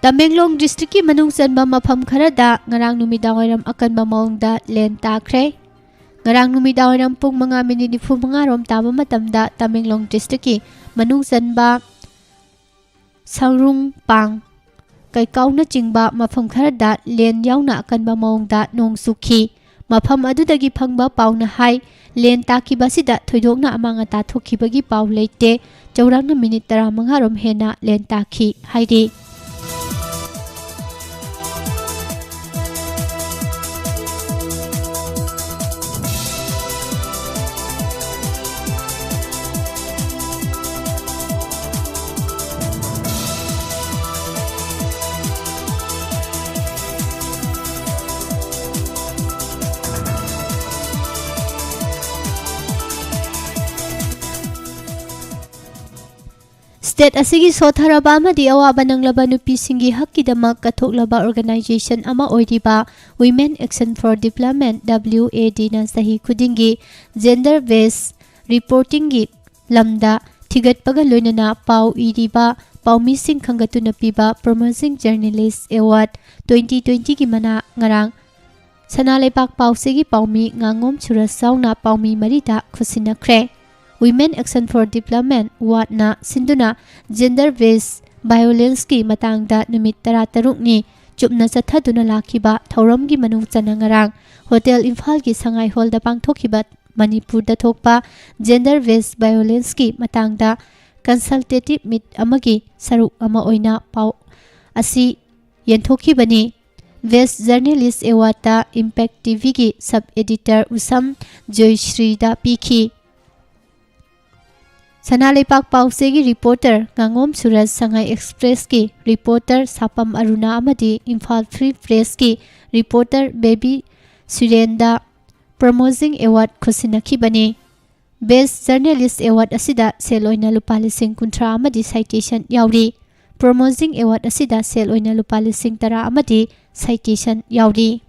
ꯇꯃꯦꯡꯂꯣꯡ ꯗꯤꯁꯇ꯭ꯔꯤꯛꯀꯤ ꯃꯅꯨꯡ ꯆꯟꯕ ꯃꯐꯝ ꯈꯔꯗ ꯉꯔꯥꯡ ꯅꯨꯃꯤꯗꯥꯡꯋꯥꯏꯔꯝ ꯑꯀꯟꯕ ꯃꯑꯣꯡꯗ ꯂꯦꯟ ꯇꯥꯈ꯭ꯔꯦ꯫ ꯉꯔꯥꯡ ꯅꯨꯃꯤꯗꯥꯡꯋꯥꯏꯔꯝ ꯄꯨꯡ 5:45 ꯔꯣꯝ ꯇꯥꯕ ꯃꯇꯝꯗ ꯇꯃꯦꯡꯂꯣꯡ ꯗꯤꯁꯇ꯭ꯔꯤꯛꯀꯤ ꯃꯅꯨꯡ ꯆꯟꯕ ꯁꯔꯨꯡꯄꯥꯡ ꯀꯩꯀꯥꯎꯅꯆꯤꯡꯕ ꯃꯐꯝ ꯈꯔꯗ ꯂꯦꯟ ꯌꯥꯎꯅ ꯑꯀꯟꯕ ꯃꯑꯣꯡꯗ ꯅꯣꯡ ꯆꯨꯈꯤ꯫ ꯃꯐꯝ ꯑꯗꯨꯗꯒꯤ ꯐꯪꯕ ꯄꯥꯎꯅ ꯍꯥꯏ ꯂꯦꯟ ꯇꯥꯈꯤꯕ ꯑꯁꯤꯗ ꯊꯣꯏꯗꯣꯛꯅ ꯑꯃꯥꯡ ꯑꯇꯥ ꯊꯣꯛꯈꯤꯕꯒꯤ ꯄꯥꯎ ꯂꯩꯇꯦ꯫ ꯆꯧꯔꯥꯛꯅ ꯃꯤꯅꯤꯠ 15 ꯔꯣꯝ ꯍꯦꯟꯅ ꯂꯦꯟ ꯇꯥꯈꯤ ꯍꯥꯏꯔꯤ꯫ ꯁ꯭ꯇꯦꯠ ꯑꯁꯤꯒꯤ ꯁꯣꯊꯔꯕ ꯑꯃꯗꯤ ꯑꯋꯥꯕ ꯅꯪꯂꯕ ꯅꯨꯄꯤꯁꯤꯡꯒꯤ ꯍꯛꯀꯤꯗꯃꯛ ꯀꯠꯊꯣꯛꯂꯕ ꯑꯣꯔꯒꯅꯥꯏꯖꯦꯁꯟ ꯑꯃ ꯑꯣꯏꯔꯤꯕ ꯋꯤꯃꯦꯟ ꯑꯦꯛꯁꯟ ꯐꯣꯔ ꯗꯤꯕꯦꯂꯞꯃꯦꯟꯠ WADꯅ ꯆꯍꯤ ꯈꯨꯗꯤꯡꯒꯤ ꯖꯦꯟꯗꯔ ꯕꯦꯁ ꯔꯤꯄꯣꯔꯇꯤꯡꯒꯤ ꯂꯝꯗ ꯊꯤꯒꯠꯄꯒ ꯂꯣꯏꯅꯅ ꯄꯥꯎ ꯏꯔꯤꯕ ꯄꯥꯎꯃꯤꯁꯤꯡ ꯈꯟꯒꯠꯇꯨꯅ ꯄꯤꯕ ꯄ꯭ꯔꯣꯃꯤꯁꯤꯡ ꯖꯔꯅꯦꯂꯤꯁꯠ ꯑꯦꯋꯥꯔꯗ 2020ꯒꯤ ꯃꯅꯥ ꯉꯔꯥꯡ ꯁꯅꯥꯂꯩꯕꯥꯛ ꯄꯥꯎꯆꯦꯒꯤ ꯄꯥꯎꯃꯤ ꯉꯥꯉꯣꯝ ꯁꯨꯔꯁ ꯄꯥꯎꯃꯤ 4ꯗ ꯈꯨꯠꯁꯤꯟꯅꯈ꯭ꯔꯦ꯫ ꯋꯤꯃꯦꯟ ꯑꯦꯛꯁꯟ ꯐꯣꯔ ꯗꯤꯕꯦꯂꯞꯃꯦꯟꯠ ꯋꯥꯗꯅ ꯁꯤꯟꯗꯨꯅ ꯖꯦꯟꯗꯔ ꯕꯦꯁ ꯚꯥꯏꯑꯣꯂꯦꯟꯁꯀꯤ ꯃꯇꯥꯡꯗ ꯅꯨꯃꯤꯠ 13ꯅꯤ ꯆꯨꯞꯅ ꯆꯠꯊꯗꯨꯅ ꯂꯥꯛꯈꯤꯕ ꯊꯧꯔꯝꯒꯤ ꯃꯅꯨꯡ ꯆꯟꯅ ꯉꯔꯥꯡ ꯍꯣꯇꯦꯜ ꯏꯝꯐꯥꯜꯒꯤ ꯁꯉꯥꯏ ꯍꯣꯜꯗ ꯄꯥꯡꯊꯣꯛꯈꯤꯕ ꯃꯅꯤꯄꯨꯔꯗ ꯊꯣꯛꯄ ꯖꯦꯟꯗꯔ ꯕꯦꯁ ꯚꯥꯏꯑꯣꯂꯦꯟꯁꯀꯤ ꯃꯇꯥꯡꯗ ꯀꯟꯁꯜꯇꯦꯇꯤꯚ ꯃꯤꯠ ꯑꯃꯒꯤ ꯁꯔꯨꯛ ꯑꯃ ꯑꯣꯏꯅ ꯄꯥꯎ ꯑꯁꯤ ꯌꯦꯟꯊꯣꯛꯈꯤꯕꯅꯤ꯫ ꯕꯦꯁ ꯖꯔꯅꯦꯂꯤꯁꯠ ꯑꯦꯋꯥꯔꯗꯇ ꯏꯝꯄꯦꯛ ꯇꯤꯚꯤꯒꯤ ꯁꯕ ꯑꯦꯗꯤꯇꯔ ꯎꯁꯝ ꯖꯣꯏꯁ꯭ꯔꯤꯗ ꯄꯤꯈꯤ꯫ ꯁꯅꯥꯂꯩꯕꯥꯛ ꯄꯥꯎꯆꯦꯒꯤ ꯔꯤꯄꯣꯔꯇꯔ ꯉꯥꯉꯣꯝ ꯁꯨꯔꯁ, ꯁꯉꯥꯏ ꯑꯦꯛꯁꯄ꯭ꯔꯦꯁꯀꯤ ꯔꯤꯄꯣꯔꯇꯔ ꯁꯥꯄꯝ ꯑꯔꯨꯅꯥ ꯑꯃꯗꯤ ꯏꯝꯐꯥꯜ ꯐ꯭ꯔꯤ ꯄ꯭ꯔꯦꯁꯀꯤ reporter Bebi Surenda promising award ꯈꯨꯠꯁꯤꯟꯅꯈꯤꯕꯅꯤ꯫ ꯕꯦꯁ ꯖꯔꯅꯦꯂꯤꯁꯠ ꯑꯦꯋꯥꯔꯗ ꯑꯁꯤꯗ ꯁꯦꯜ ꯑꯣꯏꯅ ꯂꯨꯄꯥ 30,000 ꯑꯃꯗꯤ ꯁꯥꯏꯇꯦꯁꯟ ꯌꯥꯎꯔꯤ꯫ ꯄ꯭ꯔꯣꯃꯣꯖꯤꯡ ꯑꯦꯋꯥꯔꯗ ꯑꯁꯤꯗ ꯁꯦꯜ ꯑꯣꯏꯅ ꯂꯨꯄꯥ 10,000 ꯑꯃꯗꯤ ꯁꯥꯏꯇꯦꯁꯟ ꯌꯥꯎꯔꯤ꯫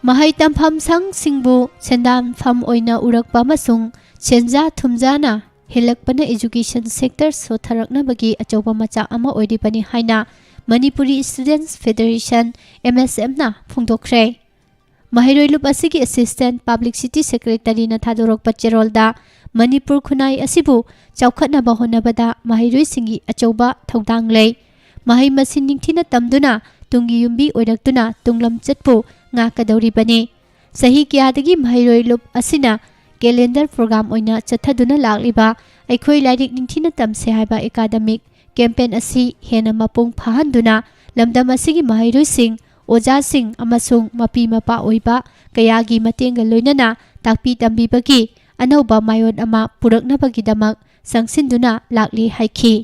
ꯃꯍꯩ ꯇꯝꯐꯝ ꯁꯪꯁꯤꯡꯕꯨ ꯁꯦꯟꯗꯥꯟꯐꯝ ꯑꯣꯏꯅ ꯎꯔꯛꯄ ꯑꯃꯁꯨꯡ ꯁꯦꯟꯖꯥ ꯊꯨꯝꯖꯥꯅ ꯍꯦꯜꯂꯛꯄꯅ ꯑꯦꯖꯨꯀꯦꯁꯟ ꯁꯦꯛꯇꯔ ꯁꯣꯊꯔꯛꯅꯕꯒꯤ ꯑꯆꯧꯕ ꯃꯆꯥꯛ ꯑꯃ ꯑꯣꯏꯔꯤꯕꯅꯤ ꯍꯥꯏꯅ ꯃꯅꯤꯄꯨꯔꯤ ꯁ꯭ꯇꯨꯗꯦꯟꯠꯁ ꯐꯦꯗꯔꯦꯁꯟ MSFꯅ ꯐꯣꯡꯗꯣꯛꯈ꯭ꯔꯦ꯫ ꯃꯍꯩꯔꯣꯏꯂꯨꯞ ꯑꯁꯤꯒꯤ ꯑꯦꯁꯤꯁꯇꯦꯟꯠ ꯄꯕ꯭ꯂꯤꯁꯤꯇꯤ ꯁꯦꯀ꯭ꯔꯦꯇꯔꯤꯅ ꯊꯥꯗꯣꯔꯛꯄ ꯆꯦꯔꯣꯜꯗ ꯃꯅꯤꯄꯨꯔ ꯈꯨꯟꯅꯥꯏ ꯑꯁꯤꯕꯨ ꯆꯥꯎꯈꯠꯅꯕ ꯍꯣꯠꯅꯕꯗ ꯃꯍꯩꯔꯣꯏꯁꯤꯡꯒꯤ ꯑꯆꯧꯕ ꯊꯧꯗꯥꯡ ꯂꯩ꯫ ꯃꯍꯩ ꯃꯁꯤꯡ ꯅꯤꯡꯊꯤꯅ ꯇꯝꯗꯨꯅ ꯇꯨꯡꯒꯤ ꯌꯨꯝꯕꯤ ꯑꯣꯏꯔꯛꯇꯨꯅ ꯇꯨꯡꯂꯝꯆꯠꯄꯨ ꯉꯥꯛꯀꯗꯧꯔꯤꯕꯅꯤ꯫ ꯆꯍꯤ ꯀꯌꯥꯗꯒꯤ ꯃꯍꯩꯔꯣꯏꯂꯨꯞ ꯑꯁꯤꯅ ꯀꯦꯂꯦꯟꯗꯔ ꯄ꯭ꯔꯣꯒ꯭ꯔꯥꯝ ꯑꯣꯏꯅ ꯆꯠꯊꯗꯨꯅ ꯂꯥꯛꯂꯤꯕ ꯑꯩꯈꯣꯏ ꯂꯥꯏꯔꯤꯛ ꯅꯤꯡꯊꯤꯅ ꯇꯝꯁꯦ ꯍꯥꯏꯕ ꯑꯦꯀꯥꯗꯃꯤꯛ ꯀꯦꯝꯄꯦꯟ ꯑꯁꯤ ꯍꯦꯟꯅ ꯃꯄꯨꯡ ꯐꯥꯍꯟꯗꯨꯅ ꯂꯝꯗꯝ ꯑꯁꯤꯒꯤ ꯃꯍꯩꯔꯣꯏꯁꯤꯡ, ꯑꯣꯖꯥꯁꯤꯡ ꯑꯃꯁꯨꯡ ꯃꯄꯤ ꯃꯄꯥ ꯑꯣꯏꯕ ꯀꯌꯥꯒꯤ ꯃꯇꯦꯡꯒ ꯂꯣꯏꯅꯅ ꯇꯥꯛꯄꯤ ꯇꯝꯕꯤꯕꯒꯤ ꯑꯅꯧꯕ ꯃꯥꯏꯑꯣꯟ ꯑꯃ ꯄꯨꯔꯛꯅꯕꯒꯤꯗꯃꯛ ꯆꯪꯁꯤꯟꯗꯨꯅ ꯂꯥꯛꯂꯤ ꯍꯥꯏꯈꯤ꯫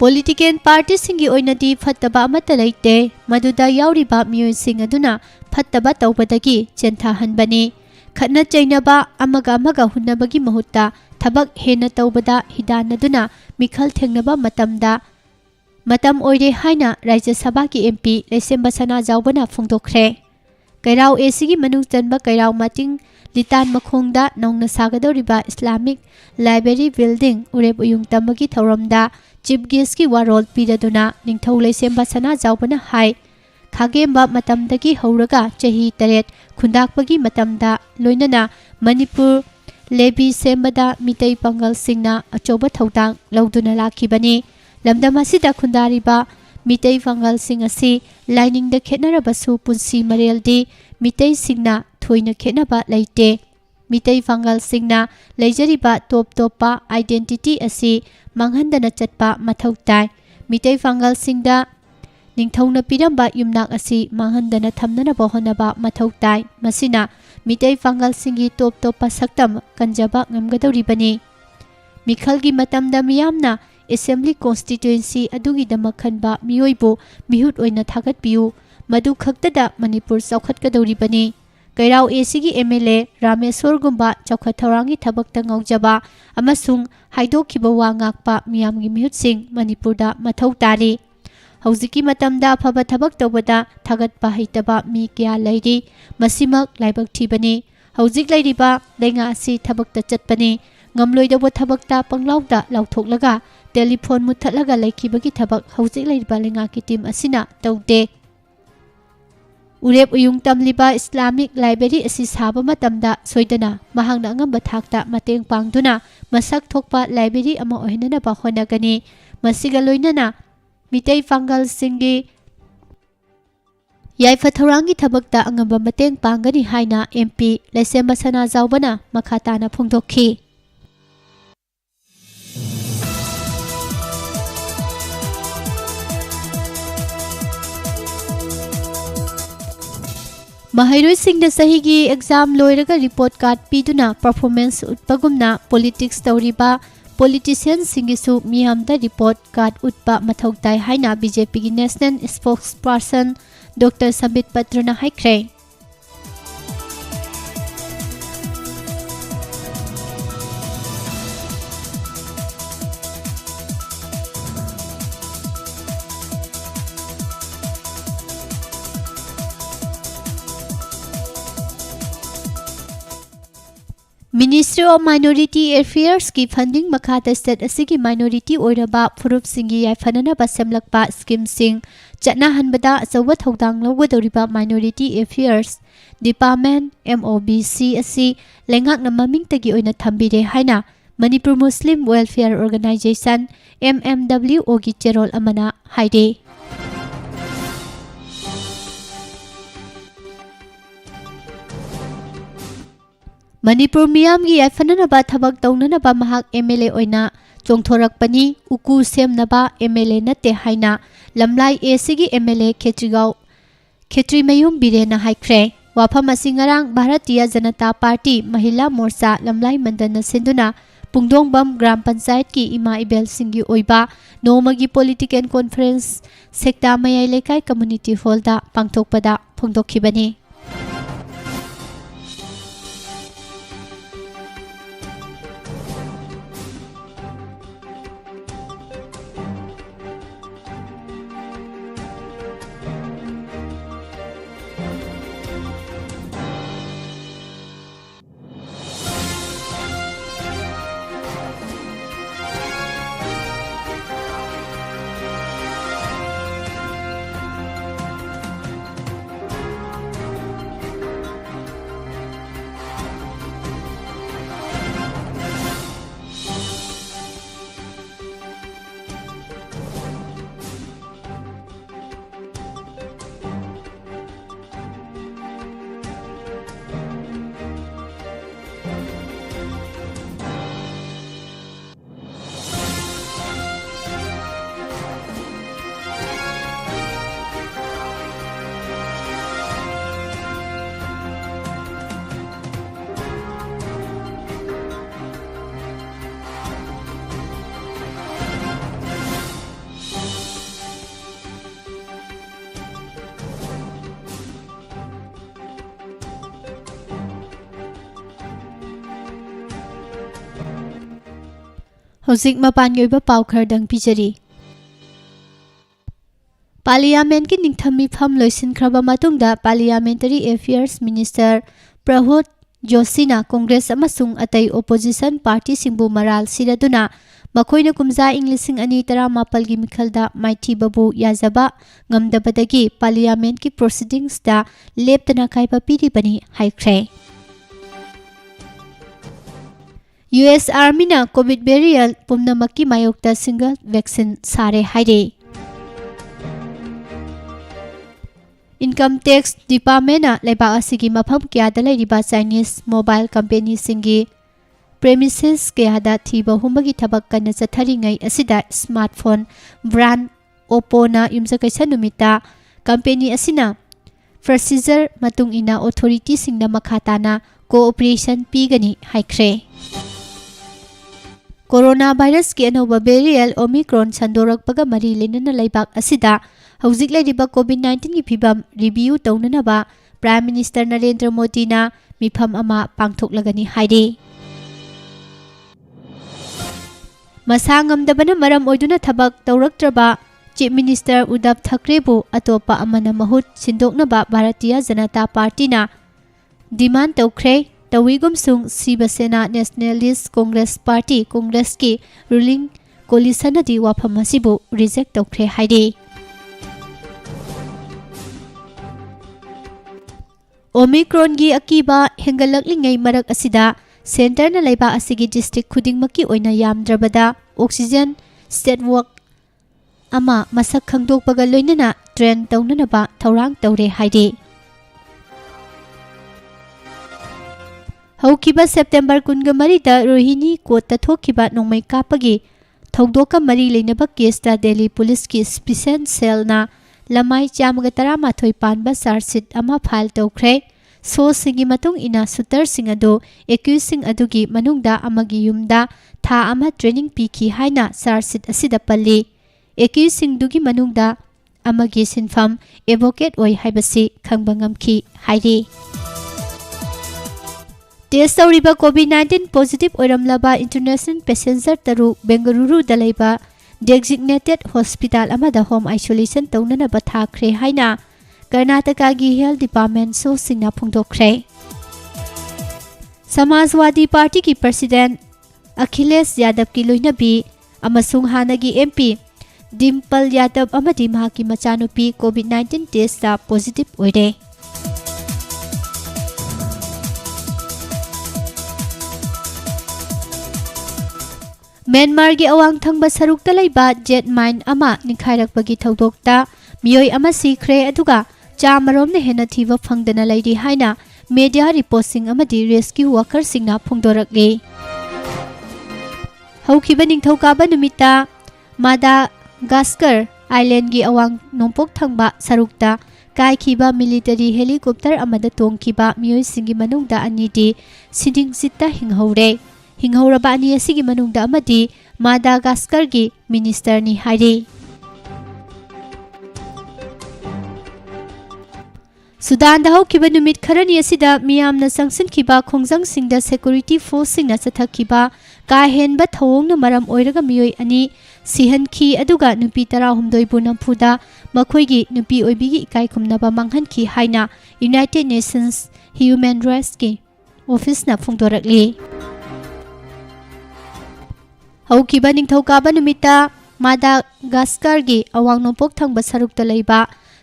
ꯄꯣꯂꯤꯇꯤꯀꯦꯜ ꯄꯥꯔꯇꯤꯁꯤꯡꯒꯤ ꯑꯣꯏꯅꯗꯤ ꯐꯠꯇꯕ ꯑꯃꯠꯇ ꯂꯩꯇꯦ, ꯃꯗꯨꯗ ꯌꯥꯎꯔꯤꯕ ꯃꯤꯑꯣꯏꯁꯤꯡ ꯑꯗꯨꯅ ꯐꯠꯇꯕ ꯇꯧꯕꯗꯒꯤ ꯆꯦꯟꯊꯍꯟꯕꯅꯤ꯫ ꯈꯠꯅ ꯆꯩꯅꯕ, ꯑꯃꯒ ꯑꯃꯒ ꯍꯨꯟꯅꯕꯒꯤ ꯃꯍꯨꯠꯇ ꯊꯕꯛ ꯍꯦꯟꯅ ꯇꯧꯕꯗ ꯍꯤꯗꯥꯟꯅꯗꯨꯅ ꯃꯤꯈꯜ ꯊꯦꯡꯅꯕ ꯃꯇꯝ ꯑꯣꯏꯔꯦ ꯍꯥꯏꯅ ꯔꯥꯖ꯭ꯌ ꯁꯚꯥꯒꯤ MP ꯂꯩꯁꯦꯝꯕ ꯁꯅꯥꯖꯥꯎꯕꯅ ꯐꯣꯡꯗꯣꯛꯈ꯭ꯔꯦ꯫ ꯀꯩꯔꯥꯎ ACꯒꯤ ꯃꯅꯨꯡ ꯆꯟꯕ ꯀꯩꯔꯥꯎ ꯃꯇꯤꯡ ꯂꯤꯇꯥꯟ ꯃꯈꯣꯡꯗ ꯅꯧꯅ ꯁꯥꯒꯗꯧꯔꯤꯕ ꯏꯁꯂꯥꯃꯤꯛ ꯂꯥꯏꯕ꯭ꯔꯦꯔꯤ ꯕꯤꯜꯗꯤꯡ ꯎꯔꯦꯞ ꯎꯌꯨꯡ ꯇꯝꯕꯒꯤ ꯊꯧꯔꯝꯗ ꯆꯤꯐ ꯒꯦꯁꯠꯀꯤ ꯋꯥꯔꯣꯜ ꯄꯤꯔꯗꯨꯅ ꯅꯤꯡꯊꯧ ꯂꯩꯁꯦꯝꯕ ꯁꯅꯥꯖꯥꯎꯕꯅ ꯍꯥꯏ ꯈꯥꯒꯦꯝꯕ ꯃꯇꯝꯗꯒꯤ ꯍꯧꯔꯒ ꯆꯍꯤ 8 ꯈꯨꯟꯗꯥꯛꯄꯒꯤ ꯃꯇꯝꯗ ꯂꯣꯏꯅꯅ ꯃꯅꯤꯄꯨꯔ ꯂꯦꯚꯤ ꯁꯦꯝꯕꯗ ꯃꯤꯇꯩ ꯄꯥꯡꯒꯜꯁꯤꯡꯅ ꯑꯆꯧꯕ ꯊꯧꯗꯥꯡ ꯂꯧꯗꯨꯅ ꯂꯥꯛꯈꯤꯕꯅꯤ꯫ ꯂꯝꯗꯝ ꯑꯁꯤꯗ ꯈꯨꯟꯗꯥꯔꯤꯕ ꯃꯤꯇꯩ ꯄꯥꯡꯒꯜꯁꯤꯡ ꯑꯁꯤ ꯂꯥꯏꯅꯤꯡꯗ ꯈꯦꯠꯅꯔꯕꯁꯨ ꯄꯨꯟꯁꯤ ꯃꯔꯦꯜꯗꯤ ꯃꯤꯇꯩꯁꯤꯡꯅ ꯊꯣꯏꯅ ꯈꯦꯠꯅꯕ ꯂꯩꯇꯦ꯫ ꯃꯤꯇꯩ ꯄꯥꯡꯒꯜꯁꯤꯡꯅ ꯂꯩꯖꯔꯤꯕ ꯇꯣꯞ ꯇꯣꯞꯄ ꯑꯥꯏꯗꯦꯟꯇꯤꯇꯤ ꯑꯁꯤ ꯃꯥꯡꯍꯟꯗꯅ ꯆꯠꯄ ꯃꯊꯧ ꯇꯥꯏ꯫ ꯃꯤꯇꯩ ꯄꯥꯡꯒꯜꯁꯤꯡꯗ ꯅꯤꯡꯊꯧꯅ ꯄꯤꯔꯝꯕ ꯌꯨꯝꯅꯥꯛ ꯑꯁꯤ ꯃꯥꯡꯍꯟꯗꯅ ꯊꯝꯅꯅꯕ ꯍꯣꯠꯅꯕ ꯃꯊꯧ ꯇꯥꯏ꯫ ꯃꯁꯤꯅ मितै पांगलसिंगी टॉप टॉप सक्तम कंजबा ngamgadoribani मिखलगी मतमदा मियामना Assembly constituency adugidamak khanba miyoibu mihut oina thagatpiu madu khaktada Manipur chawkhatgadoribani Kairao ACG MLA Rameswar gumba chawkhat thorangi thabakta ngaujaba amasung haidokhiba wa ngakpa miyamgi mihutsing Manipurda mathau tari Hauziki matamda phaba thabak tawbada thagatpa haitaba mi kya lairi masimak laibak thibani hauzik lairiba lenga asi thabakta chatpani ngamloidaba thabakta panglauda lauthoklaga telephone muthatlaga laikhibagi thabak hauzik lairiba lenga ki team asina tawde Urep uyung tamliba Islamic Library asi saba matamda soidana mahangna ngamba thakta mateng pangduna masak thokpa library ama ohinana ba honagani masiga loinana Mitay Fangal Singi Yaifa Thorangi Thabakta Angamba Mateng Pangani Haina MP Lesemba Sana Zaubana Makhatana Phungdokhi Mahairoi Singh da Sahigi exam loiraga report card piduna performance utpagumna politics tawriba Politician Singisu Miyamda report card utpa mathautai haina BJP gi national spokesperson Dr. Sabit Patrana haikre Ministry of Minority Affairs ki funding makhata state asigi minority oiraba furup singi yaifanana basemlakpa scheme sing chatna hanbada achawa thodang lawgadoriba Minority Affairs Department MOBC asi lengak na maming tagi oina thambire haina Manipur Muslim Welfare Organization MMWO gi cherol amana haide Manipur Miyamgi Yaifananaba Thabak Taunanaba Mahak MLA Oina Chongthorakpani Uku Semnaba MLA Nate Haina Lamlai ACG MLA Khetrimayum Birena Haikre Wafam Asingarang Bharatiya Janata Party Mahila Morcha Lamlai Mandana Senduna Pungdongbam Gram Panchayat ki Ima Ibel Singhi Oiba Nomagi Political Conference Sekta Mayai Lekai Community Hall da Pangthokpada Phongdokhibani Hauzik mapan yoiba pau khardang pijari Parliament ki ningthami pham loisin khraba matungda Parliamentary Affairs Minister Prahod Joshina Congress amasung atai opposition party singbu maral siraduna makhoina kumja English ani tara mapal gi mikhalda maithi babu yazaba ngamdabadagi Parliament ki proceedings da leptana kaipa piri bani haikre US Army na COVID burial pumnamaki mayokta single vaccine sare haire Income Tax Department na leibak asigi mafam kya da lairiba Chinese mobile company singi premises kya da thiba humbagi thabak kana chathari ngai asida smartphone brand Oppo na yumja kaisa numita company asina procedure ꯃꯇꯨꯡ ꯏꯟꯅ ꯑꯣꯊꯣꯔꯤꯇꯤꯁꯤꯡꯅ ꯃꯈꯥ ꯇꯥꯅ cooperation ꯄꯤꯒꯅꯤ ꯍꯥꯏꯈ꯭ꯔꯦ꯫ Corona ꯚꯥꯏꯔꯁꯀꯤ ꯑꯅꯧꯕ variant ꯑꯣꯃꯤꯀ꯭ꯔꯣꯟ ꯁꯟꯗꯣꯔꯛꯄꯒ ꯃꯔꯤ ꯂꯩꯅꯅ ꯂꯩꯕꯥꯛ ꯑꯁꯤꯗ ꯍꯧꯖꯤꯛ ꯂꯩꯔꯤꯕ ꯀꯣꯚꯤꯗ-19ꯒꯤ ꯐꯤꯚꯝ ꯔꯤꯚꯤꯌꯨ ꯇꯧꯅꯅꯕ ꯄ꯭ꯔꯥꯏꯝ ꯃꯤꯅꯤꯁꯇꯔ ꯅꯔꯦꯟꯗ꯭ꯔ ꯃꯣꯗꯤꯅ ꯃꯤꯐꯝ ꯑꯃ ꯄꯥꯡꯊꯣꯛꯂꯒꯅꯤ ꯍꯥꯏꯔꯤ꯫ ꯃꯁꯥ ꯉꯝꯗꯕꯅ ꯃꯔꯝ ꯑꯣꯏꯗꯨꯅ ꯊꯕꯛ ꯇꯧꯔꯛꯇ꯭ꯔꯕ ꯆꯤꯐ ꯃꯤꯅꯤꯁꯇꯔ ꯎꯗꯙꯕ ꯊꯥꯀ꯭ꯔꯦꯕꯨ ꯑꯇꯣꯞꯄ ꯑꯃꯅ ꯃꯍꯨꯠ ꯁꯤꯟꯗꯣꯛꯅꯕ ꯚꯥꯔꯇꯤꯌꯥ ꯖꯅꯇꯥ ꯄꯥꯔꯇꯤꯅ ꯗꯤꯃꯥꯟꯗ ꯇꯧꯈ꯭ꯔꯦ꯫ ꯇꯧꯏꯒꯨꯝꯁꯨꯡ ꯁꯤꯕ ꯁꯦꯅꯥ ꯅꯦꯁꯅꯦꯂꯤꯁꯠ ꯀꯣꯡꯒ꯭ꯔꯦꯁ ꯄꯥꯔꯇꯤ ꯀꯣꯡꯒ꯭ꯔꯦꯁꯀꯤ ꯔꯨꯂꯤꯡ ꯀꯣꯂꯤꯁꯟꯅꯗꯤ ꯋꯥꯐꯝ ꯑꯁꯤꯕꯨ ꯔꯤꯖꯦꯛ ꯇꯧꯈ꯭ꯔꯦ ꯍꯥꯏꯔꯤ꯫ ꯑꯣꯃꯤꯀ꯭ꯔꯣꯟꯒꯤ ꯑꯀꯤꯕ ꯍꯦꯟꯒꯠꯂꯛꯂꯤꯉꯩ ꯃꯔꯛ ꯑꯁꯤꯗ ꯁꯦꯟꯇꯔꯅ ꯂꯩꯕꯥꯛ ꯑꯁꯤꯒꯤ ꯗꯤꯁꯇ꯭ꯔꯤꯛ ꯈꯨꯗꯤꯡꯃꯛꯀꯤ ꯑꯣꯏꯅ ꯌꯥꯝꯗ꯭ꯔꯕꯗ ꯑꯣꯛꯁꯤꯖꯦꯟ ꯁ꯭ꯇꯦꯠꯋꯥꯔꯛ ꯑꯃ ꯃꯁꯛ ꯈꯪꯗꯣꯛꯄꯒ ꯂꯣꯏꯅꯅ ꯇ꯭ꯔꯦꯟ ꯇꯧꯅꯅꯕ ꯊꯧꯔꯥꯡ ꯇꯧꯔꯦ ꯍꯥꯏꯔꯤ꯫ ꯍꯧꯈꯤꯕ ꯁꯦꯞꯇꯦꯝꯕꯔ 24ꯗ ꯔꯣꯍꯤꯅꯤ ꯀꯣꯠꯇ ꯊꯣꯛꯈꯤꯕ ꯅꯣꯡꯃꯩ ꯀꯥꯞꯄꯒꯤ ꯊꯧꯗꯣꯛꯀ ꯃꯔꯤ ꯂꯩꯅꯕ ꯀꯦꯁꯇ ꯗꯦꯜꯂꯤ ꯄꯨꯂꯤꯁꯀꯤ ꯁ꯭ꯄꯤꯁꯦꯜ ꯁꯦꯜꯅ ꯂꯃꯥꯏ 113 ꯄꯥꯟꯕ ꯆꯥꯔꯖꯁꯤꯠ ꯑꯃ ꯐꯥꯏꯜ ꯇꯧꯈ꯭ꯔꯦ꯫ ꯁꯣꯁꯤꯡꯒꯤ ꯃꯇꯨꯡ ꯏꯟꯅ ꯁꯨꯇꯔꯁꯤꯡ ꯑꯗꯨ ꯑꯦꯀ꯭ꯌꯨꯖꯁꯤꯡ ꯑꯗꯨꯒꯤ ꯃꯅꯨꯡꯗ ꯑꯃꯒꯤ ꯌꯨꯝꯗ ꯊꯥ ꯑꯃ ꯇ꯭ꯔꯦꯅꯤꯡ ꯄꯤꯈꯤ ꯍꯥꯏꯅ ꯆꯥꯔꯖꯁꯤꯠ ꯑꯁꯤꯗ ꯄꯜꯂꯤ꯫ ꯑꯦꯀ꯭ꯌꯨꯖꯁꯤꯡꯗꯨꯒꯤ ꯃꯅꯨꯡꯗ ꯑꯃꯒꯤ ꯁꯤꯟꯐꯝ ꯑꯦꯗꯚꯣꯀꯦꯠ ꯑꯣꯏ ꯍꯥꯏꯕꯁꯤ ꯈꯪꯕ ꯉꯝꯈꯤ ꯍꯥꯏꯔꯤ꯫ ꯇꯦꯁ ꯇꯧꯔꯤꯕ ꯀꯣꯚꯤꯗ-19 ꯄꯣꯖꯤꯇꯤꯚ ꯑꯣꯏꯔꯝꯂꯕ ꯏꯟꯇꯔꯅꯦꯁꯅꯦꯜ ꯄꯦꯁꯦꯟꯖꯔ 3 ꯕꯦꯡꯒꯂꯨꯔꯨꯗ ꯂꯩꯕ ꯗꯦꯖꯤꯒꯅꯦꯇꯦꯗ ꯍꯣꯁꯄꯤꯇꯥꯜ ꯑꯃꯗ ꯍꯣꯝ ꯑꯥꯏꯁꯣꯂꯦꯁꯟ ꯇꯧꯅꯅꯕ ꯊꯥꯈ꯭ꯔꯦ ꯍꯥꯏꯅ ꯀꯔꯅꯥꯇꯀꯥꯒꯤ ꯍꯦꯜꯊ ꯗꯤꯄꯥꯔꯠꯃꯦꯟꯠ ꯁꯣꯁꯤꯡꯅ ꯐꯣꯡꯗꯣꯛꯈ꯭ꯔꯦ꯫ ꯁꯃꯥꯖꯋꯥꯗꯤ ꯄꯥꯔꯇꯤꯒꯤ ꯄ꯭ꯔꯁꯤꯗꯦꯟꯠ ꯑꯈꯤꯂꯦꯁ ꯌꯥꯗꯕꯀꯤ ꯂꯣꯏꯅꯕꯤ ꯑꯃꯁꯨꯡ ꯍꯥꯟꯅꯒꯤ MP ꯗꯤꯝꯄꯜ ꯌꯥꯗꯕ ꯑꯃꯗꯤ ꯃꯍꯥꯛꯀꯤ ꯃꯆꯥꯅꯨꯄꯤ ꯀꯣꯚꯤꯗ-19 ꯇꯦꯁꯇ ꯄꯣꯖꯤꯇꯤꯚ ꯑꯣꯏꯔꯦ꯫ ꯃ꯭ꯌꯥꯟꯃꯥꯔꯒꯤ ꯑꯋꯥꯡ ꯊꯪꯕ ꯁꯔꯨꯛꯇ ꯂꯩꯕ ꯖꯦꯠ ꯃꯥꯏꯟ ꯑꯃ ꯅꯤꯡꯈꯥꯏꯔꯛꯄꯒꯤ ꯊꯧꯗꯣꯛꯇ ꯃꯤꯑꯣꯏ ꯑꯃ ꯁꯤꯈ꯭ꯔꯦ ꯑꯗꯨꯒ 100ꯔꯣꯝꯅ ꯍꯦꯟꯅ ꯊꯤꯕ ꯐꯪꯗꯅ ꯂꯩꯔꯤ ꯍꯥꯏꯅ ꯃꯦꯗꯤꯌꯥ ꯔꯤꯄꯣꯔꯠꯁꯤꯡ ꯑꯃꯗꯤ ꯔꯦꯁꯀ꯭ꯌꯨ ꯋꯥꯀꯔꯁꯤꯡꯅ ꯐꯣꯡꯗꯣꯔꯛꯂꯤ꯫ ꯍꯧꯈꯤꯕ ꯅꯤꯡꯊꯧꯀꯥꯕ ꯅꯨꯃꯤꯠꯇ ꯃꯥꯗꯥꯒꯥꯁꯀꯔ ꯑꯥꯏꯂꯦꯟꯗꯒꯤ ꯑꯋꯥꯡ ꯅꯣꯡꯄꯣꯛ ꯊꯪꯕ ꯁꯔꯨꯛꯇ ꯀꯥꯏꯈꯤꯕ ꯃꯤꯂꯤꯇꯔꯤ ꯍꯦꯂꯤꯀꯣꯞꯇꯔ ꯑꯃꯗ ꯇꯣꯡꯈꯤꯕ ꯃꯤꯑꯣꯏꯁꯤꯡꯒꯤ ꯃꯅꯨꯡꯗ ꯑꯅꯤꯗꯤ ꯁꯤꯅꯤꯡꯖꯤꯠꯇ ꯍꯤꯡꯍꯧꯔꯦ꯫ ꯍꯤꯡꯍꯧꯔꯕ ꯑꯅꯤ ꯑꯁꯤꯒꯤ ꯃꯅꯨꯡꯗ ꯑꯃꯗꯤ ꯃꯥꯗꯥꯒꯥꯁꯀꯔꯒꯤ ꯃꯤꯅꯤꯁꯇꯔꯅꯤ ꯍꯥꯏꯔꯤ꯫ ꯁꯨꯗꯥꯟꯗ ꯍꯧꯈꯤꯕ ꯅꯨꯃꯤꯠ ꯈꯔꯅꯤ ꯑꯁꯤꯗ ꯃꯤꯌꯥꯝꯅ ꯆꯪꯁꯤꯟꯈꯤꯕ ꯈꯣꯡꯖꯪꯁꯤꯡꯗ ꯁꯦꯀ꯭ꯌꯨꯔꯤꯇꯤ ꯐꯣꯔꯁꯁꯤꯡꯅ ꯆꯠꯊꯈꯤꯕ ꯀꯥ ꯍꯦꯟꯕ ꯊꯧꯑꯣꯡꯅ ꯃꯔꯝ ꯑꯣꯏꯔꯒ ꯃꯤꯑꯣꯏ 2 ꯁꯤꯍꯟꯈꯤ ꯑꯗꯨꯒ ꯅꯨꯄꯤ 19ꯕꯨ ꯅꯝꯐꯨꯗ ꯃꯈꯣꯏꯒꯤ ꯅꯨꯄꯤ ꯑꯣꯏꯕꯤꯒꯤ ꯏꯀꯥꯏꯈꯨꯝꯅꯕ ꯃꯥꯡꯍꯟꯈꯤ ꯍꯥꯏꯅ ꯌꯨꯅꯥꯏꯇꯦꯗ ꯅꯦꯁꯟꯁ ꯍ꯭ꯌꯨꯃꯦꯟ ꯔꯥꯏꯠꯁꯀꯤ ꯑꯣꯐꯤꯁꯅ ꯐꯣꯡꯗꯣꯔꯛꯂꯤ꯫ ꯍꯧꯈꯤꯕ ꯅꯤꯡꯊꯧꯀꯥꯕ ꯅꯨꯃꯤꯠꯇ ꯃꯥꯗꯥꯒꯥꯁꯀꯔꯒꯤ ꯑꯋꯥꯡ ꯅꯣꯡꯄꯣꯛ ꯊꯪꯕ ꯁꯔꯨꯛꯇ ꯂꯩꯕ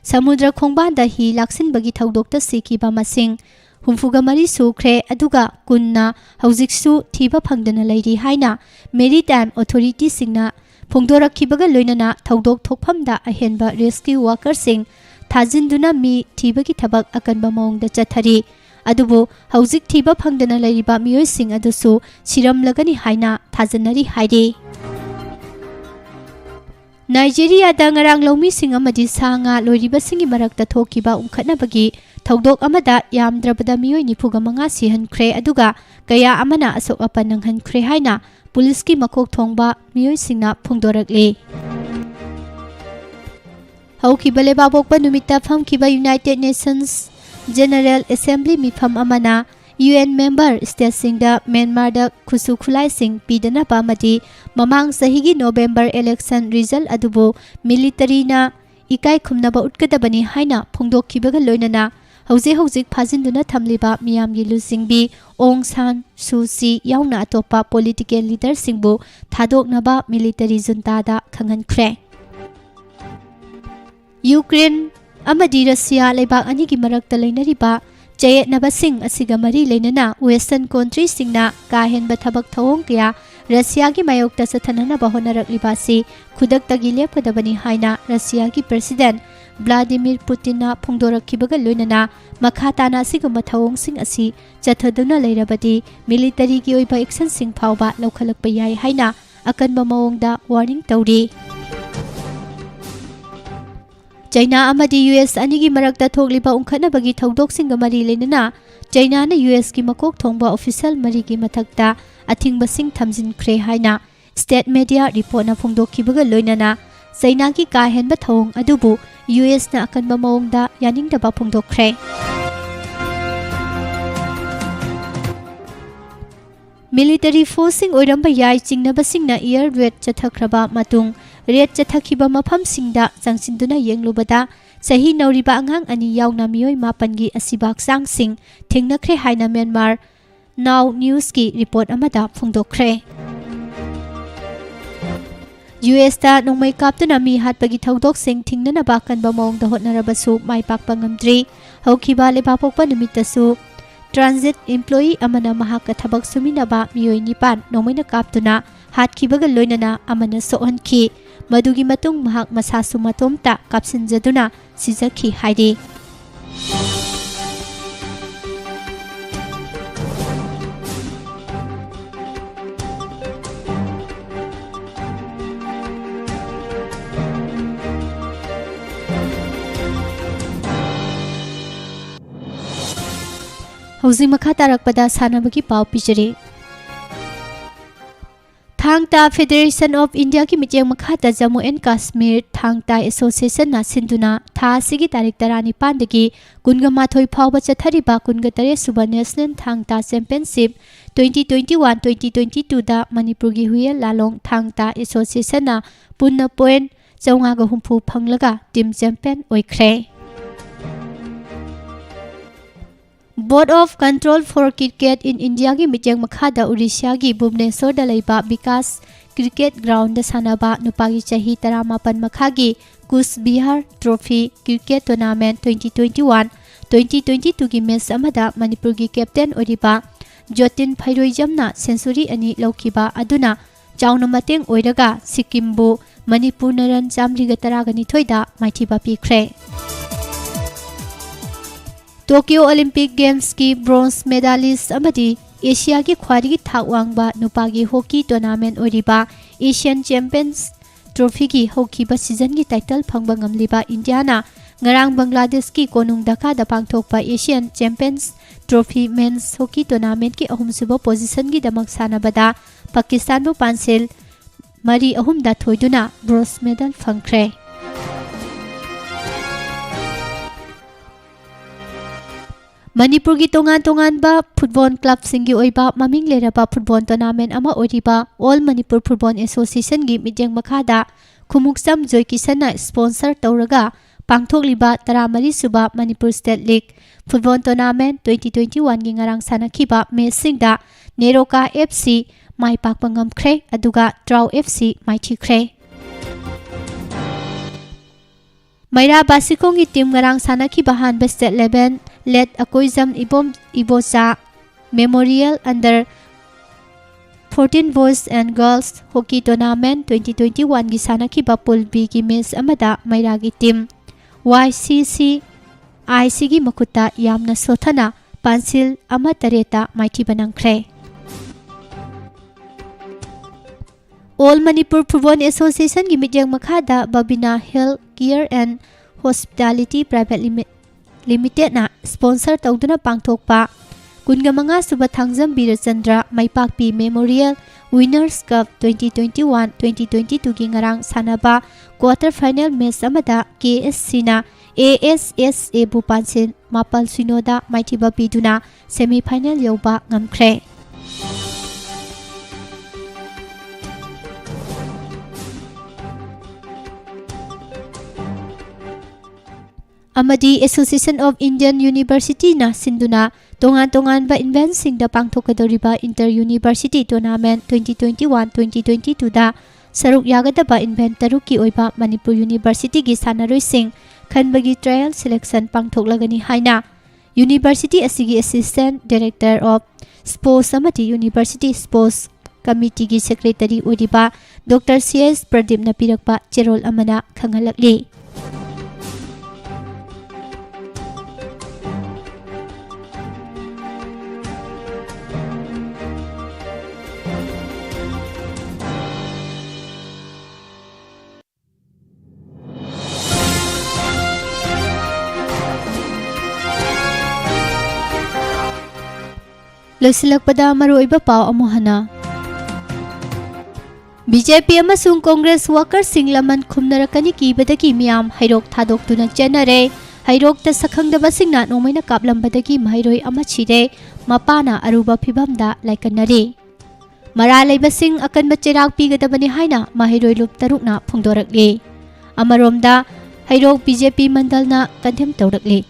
ꯁꯃꯨꯗ꯭ꯔ ꯈꯣꯡꯕꯥꯟꯗ ꯍꯤ ꯂꯥꯛꯁꯤꯟꯕꯒꯤ ꯊꯧꯗꯣꯛꯇ ꯁꯤꯈꯤꯕ ꯃꯁꯤꯡ 64 ꯁꯨꯈ꯭ꯔꯦ ꯑꯗꯨꯒ 10ꯅ ꯍꯧꯖꯤꯛꯁꯨ ꯊꯤꯕ ꯐꯪꯗꯅ ꯂꯩꯔꯤ ꯍꯥꯏꯅ ꯃꯦꯔꯤꯇꯥꯏꯝ ꯑꯣꯊꯣꯔꯤꯇꯤꯁꯤꯡꯅ ꯐꯣꯡꯗꯣꯔꯛꯈꯤꯕꯒ ꯂꯣꯏꯅꯅ ꯊꯧꯗꯣꯛ ꯊꯣꯛꯐꯝꯗ ꯑꯍꯦꯟꯕ ꯔꯦꯁꯀ꯭ꯌꯨ ꯋꯥꯀꯔꯁꯤꯡ ꯊꯥꯖꯤꯟꯗꯨꯅ ꯃꯤ ꯊꯤꯕꯒꯤ ꯊꯕꯛ ꯑꯀꯟꯕ ꯃꯑꯣꯡꯗ ꯆꯠꯊꯔꯤ꯫ ꯑꯗꯨꯕꯨ ꯍꯧꯖꯤꯛ ꯊꯤꯕ ꯐꯪꯗꯅ ꯂꯩꯔꯤꯕ ꯃꯤꯑꯣꯏꯁꯤꯡ ꯑꯗꯨꯁꯨ ꯁꯤꯔꯝꯂꯒꯅꯤ ꯍꯥꯏꯅ ꯊꯥꯖꯅꯔꯤ ꯍꯥꯏꯔꯤ꯫ ꯅꯥꯏꯖꯦꯔꯤꯌꯥꯗ ꯉꯔꯥꯡ ꯂꯧꯃꯤꯁꯤꯡ ꯑꯃꯗꯤ ꯁꯥ ꯉꯥ ꯂꯣꯏꯔꯤꯕꯁꯤꯡꯒꯤ ꯃꯔꯛꯇ ꯊꯣꯛꯈꯤꯕ ꯎꯪꯈꯠꯅꯕꯒꯤ ꯊꯧꯗꯣꯛ ꯑꯃꯗ ꯌꯥꯝꯗ꯭ꯔꯕꯗ ꯃꯤꯑꯣꯏ 95 ꯁꯤꯍꯟꯈ꯭ꯔꯦ ꯑꯗꯨꯒ ꯀꯌꯥ ꯑꯃꯅ ꯑꯁꯣꯛ ꯑꯄꯟ ꯅꯪꯍꯟꯈ꯭ꯔꯦ ꯍꯥꯏꯅ ꯄꯨꯂꯤꯁꯀꯤ ꯃꯀꯣꯛ ꯊꯣꯡꯕ ꯃꯤꯑꯣꯏꯁꯤꯡꯅ ꯐꯣꯡꯗꯣꯔꯛꯂꯤ꯫ ꯍꯧꯈꯤꯕ ꯂꯩꯕꯥꯛꯄꯣꯛꯄ ꯅꯨꯃꯤꯠꯇ ꯐꯝꯈꯤꯕ ꯌꯨꯅꯥꯏꯇꯦꯗ ꯅꯦꯁꯟꯁ ꯖꯦꯅꯔꯦꯜ ꯑꯦꯁꯦꯝꯕ꯭ꯂꯤ ꯃꯤꯐꯝ ꯑꯃꯅ UN ꯃꯦꯝꯕꯔ ꯁ꯭ꯇꯦꯠꯁꯤꯡꯗ ꯃ꯭ꯌꯥꯟꯃꯥꯔꯗ ꯈꯨꯠꯁꯨ ꯈꯨꯠꯂꯥꯏꯁꯤꯡ ꯄꯤꯗꯅꯕ ꯑꯃꯗꯤ ꯃꯃꯥꯡ ꯆꯍꯤꯒꯤ ꯅꯣꯕꯦꯝꯕꯔ ꯏꯂꯦꯛꯁꯟ ꯔꯤꯖꯜꯠ ꯑꯗꯨꯕꯨ ꯃꯤꯂꯤꯇꯔꯤꯅ ꯏꯀꯥꯏ ꯈꯨꯝꯅꯕ ꯎꯠꯀꯗꯕꯅꯤ ꯍꯥꯏꯅ ꯐꯣꯡꯗꯣꯛꯈꯤꯕꯒ ꯂꯣꯏꯅꯅ ꯍꯧꯖꯤꯛ ꯐꯥꯖꯤꯟꯗꯨꯅ ꯊꯝꯂꯤꯕ ꯃꯤꯌꯥꯝꯒꯤ ꯂꯨꯆꯤꯡꯕꯤ ꯑꯣꯡ ꯁꯥꯟ ꯁꯨꯆꯤ ꯌꯥꯎꯅ ꯑꯇꯣꯞꯄ ꯄꯣꯂꯤꯇꯤꯀꯦꯜ ꯂꯤꯗꯔꯁꯤꯡꯕꯨ ꯊꯥꯗꯣꯛꯅꯕ ꯃꯤꯂꯤꯇꯔꯤ ꯖꯨꯟꯇꯥꯗ ꯈꯪꯍꯟꯈ꯭ꯔꯦ꯫ ꯌꯨꯀ꯭ꯔꯦꯟ ꯑꯃꯗꯤ ꯔꯁꯤꯌꯥ ꯂꯩꯕꯥꯛ ꯑꯅꯤꯒꯤ ꯃꯔꯛꯇ ꯂꯩꯅꯔꯤꯕ ꯆꯌꯦꯠꯅꯕꯁꯤꯡ ꯑꯁꯤꯒ ꯃꯔꯤ ꯂꯩꯅꯅ ꯋꯦꯁꯇꯔꯟ ꯀꯣꯟꯇ꯭ꯔꯤꯁꯤꯡꯅ ꯀꯥ ꯍꯦꯟꯕ ꯊꯕꯛ ꯊꯧꯑꯣꯡ ꯀꯌꯥ ꯔꯁꯤꯌꯥꯒꯤ ꯃꯥꯌꯣꯛꯇ ꯆꯠꯊꯅꯅꯕ ꯍꯣꯠꯅꯔꯛꯂꯤꯕ ꯑꯁꯤ ꯈꯨꯗꯛꯇꯒꯤ ꯂꯦꯞꯀꯗꯕꯅꯤ ꯍꯥꯏꯅ ꯔꯁꯤꯌꯥꯒꯤ ꯄ꯭ꯔꯁꯤꯗꯦꯟꯠ ꯚ꯭ꯂꯥꯗꯤꯃꯤꯔ ꯄꯨꯇꯤꯟꯅ ꯐꯣꯡꯗꯣꯔꯛꯈꯤꯕꯒ ꯂꯣꯏꯅꯅ ꯃꯈꯥ ꯇꯥꯅ ꯑꯁꯤꯒꯨꯝꯕ ꯊꯧꯑꯣꯡꯁꯤꯡ ꯑꯁꯤ ꯆꯠꯊꯗꯨꯅ ꯂꯩꯔꯕꯗꯤ ꯃꯤꯂꯤꯇꯔꯤꯒꯤ ꯑꯣꯏꯕ ꯑꯦꯛꯁꯟꯁꯤꯡ ꯐꯥꯎꯕ ꯂꯧꯈꯠꯂꯛꯄ ꯌꯥꯏ ꯍꯥꯏꯅ ꯑꯀꯟꯕ ꯃꯑꯣꯡꯗ ꯋꯥꯔꯅꯤꯡ ꯇꯧꯔꯤ꯫ China amadi US anigi marakta thogliba ungkhatnabagi thodoksinga mari lenana China na US ki makok thongba official mari ki mathakta athingbasing thamjinkhre haina state media report na phongdokkibaga loinana China ki ka henba thong adubu US na akanba mawngda yaningdaba phongdokkhre Military forcing oiramba yai chingnabasingna air raid chathakraba matung raid chathakhiba maphamsingda changsinduna yenglubada sahi nauriba angang ani yauna mioi mapangi asibak sangsing thingnakhre haina Myanmar Now News ki report amada phongdokkhre US ta nongmai kaptuna mi hatpagi thodok sing thingnana ba kanba mawngda hotnarabasu maipakpa ngamdri hokhiba lebapokpa numitasu Transit employee amana mahaka thabak suminaba mioi nipan nomaina kaptuna hatkibaga loinana amana sohanki madugi matung mahak masasu matomta kapsinjaduna sijakhi haidi Housing makha tarakpada sanabagi pau pijari Thangta Federation of India ki mityang makhata Jammu and Kashmir Thangta Association na sinduna tha sigi tarik tarani pandagi kunga mathoi phawba chathariba kunga tare suba National Thangta Championship 2021-2022 da Manipur gi huye lalong Thangta Association na punna point 450 phanglaga team champion oikhre Board of Control for Cricket in India ki mityang makhada Odisha gi Bhubaneswar da leiba Vikas Cricket Ground da sanaba nupagi chahi 18 makhagi Kus Bihar Trophy Cricket Tournament 2021-2022 gi match amada Manipur gi captain oriba Jotin Phairoijamna century ani laukiba aduna chauna mateng oiraga Sikimbu Manipur naran chamriga taragani thoida maithiba pikre Tokyo Olympic Games ki bronze medalist amadi Asia ki khwari thak wangba nupagi hockey tournament oriba Asian Champions Trophy ki hockey ba season ki title phangba ngamliba India na ngarang Bangladesh ki konung Dhaka da pangthokpa Asian Champions Trophy men's hockey tournament ki ahumsuba position gi damak sanabada Pakistan bu pansel mari ahum da thoiduna bronze medal phangkhre Manipur gi tongan ba football club singi oiba maming leraba football tournament ama oriba All Manipur Football Association gi midyang makhada khumuksam Joy Kisana sponsor tawraga pangthokliba 13 suba Manipur State League Football Tournament 2021 gi ngarang sanakhiba matchsingda Neroka FC maipakpa ngamkhre aduga Trau FC maithikre Maira Basikong ki team ngarang sanakhiba hanba state level Let Akoizam Ibosa Memorial Under 14 Boys and Girls Hockey Tournament 2021 gi sanakhiba Pool B gi match amada Maira gi team YCC IC gi makuta yamna sothana Pansil ama tareta maithiba nangkhre All Manipur Football Association gi midyang makhada Babina Health Care and Hospitality Private Limited na sponsor tawduna pangthokpa kunga manga suba thangjam Birachandra Maipakpi Memorial Winners Cup 2021-2022 gi ngarang sanaba quarter final match amada KSC na ASSA Bupansil Mapal Sinoda maithiba biduna semi final yoba ngamkhre Amadi Association of Indian University na sinduna tongan ba event sing da pangthokadoriba Inter University Tournament 2021-2022 da saruk yagadaba event taruki oiba Manipur University gi sanaroi sing khanbagi trial selection pangthoklagani haina University asigi Assistant Director of Sports amadi University Sports Committee gi Secretary oriba Dr. CS Pradip na pirakpa cherol amana khangalakli Loisilakpada maruiba pau amuhana. BJP amasung Congress workers singlaman khumnarakani kibadagi miyam hairok thadoktuna chenare. Hairok ta sakhangdaba singna nomaina kaplambadagi mahairoi ama chire mapana aruba phibamda laikanari. Mara leibasing akan bachirak pigadabani haina mahairoi lup tarukna phungdorakli. Amaromda hairok BJP mandalna kandhem tawrakli.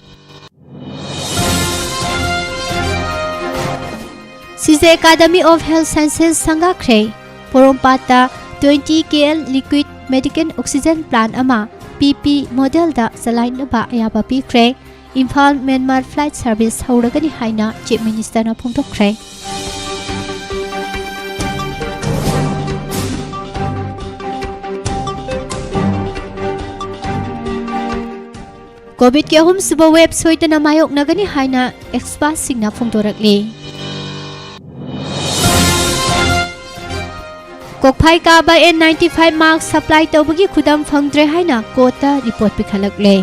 CJ Academy of Health Sciences sangakre Porompata 20 KL liquid medical oxygen plant ama PP model da salain ba ayaba pikre Imphal Myanmar flight service hauragani haina Chief Minister na phungthokre. COVID ke ahum suba web soitana mayok nagani haina expat singna phungdorakli. Kokphai ka ba N95 mark supply tawbagi khudam phangdre haina kota report pikhalakle.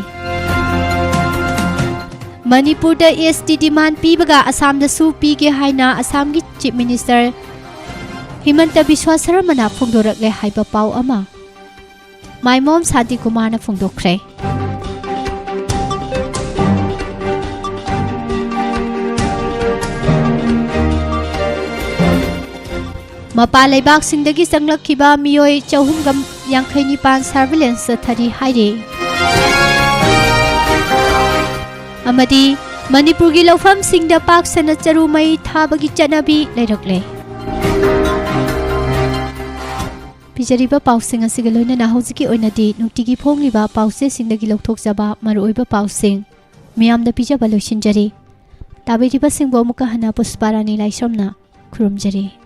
Manipur da EST demand pibaga Assam da su pige haina Assam gi Chief Minister Himanta Biswa Sarama phungdorakle haiba pau ama Maimom Sadi Kumar na phungdokre. Mapa leibak singdagi sanglakhiba miyoi chahumgam yangkhainipan surveillance thari haire. Amadi Manipur gi lawfam singda pak sana charu mai thabagi chanabi leirakle. Pijariba pausing asiga loina na hojiki oinadi nutigi phongliba pause singdagi lawthokjaba maruiba pausing miyamda pijaba loisinjari. Tabiriba singbo muka hana pusparani laisomna khurumjari.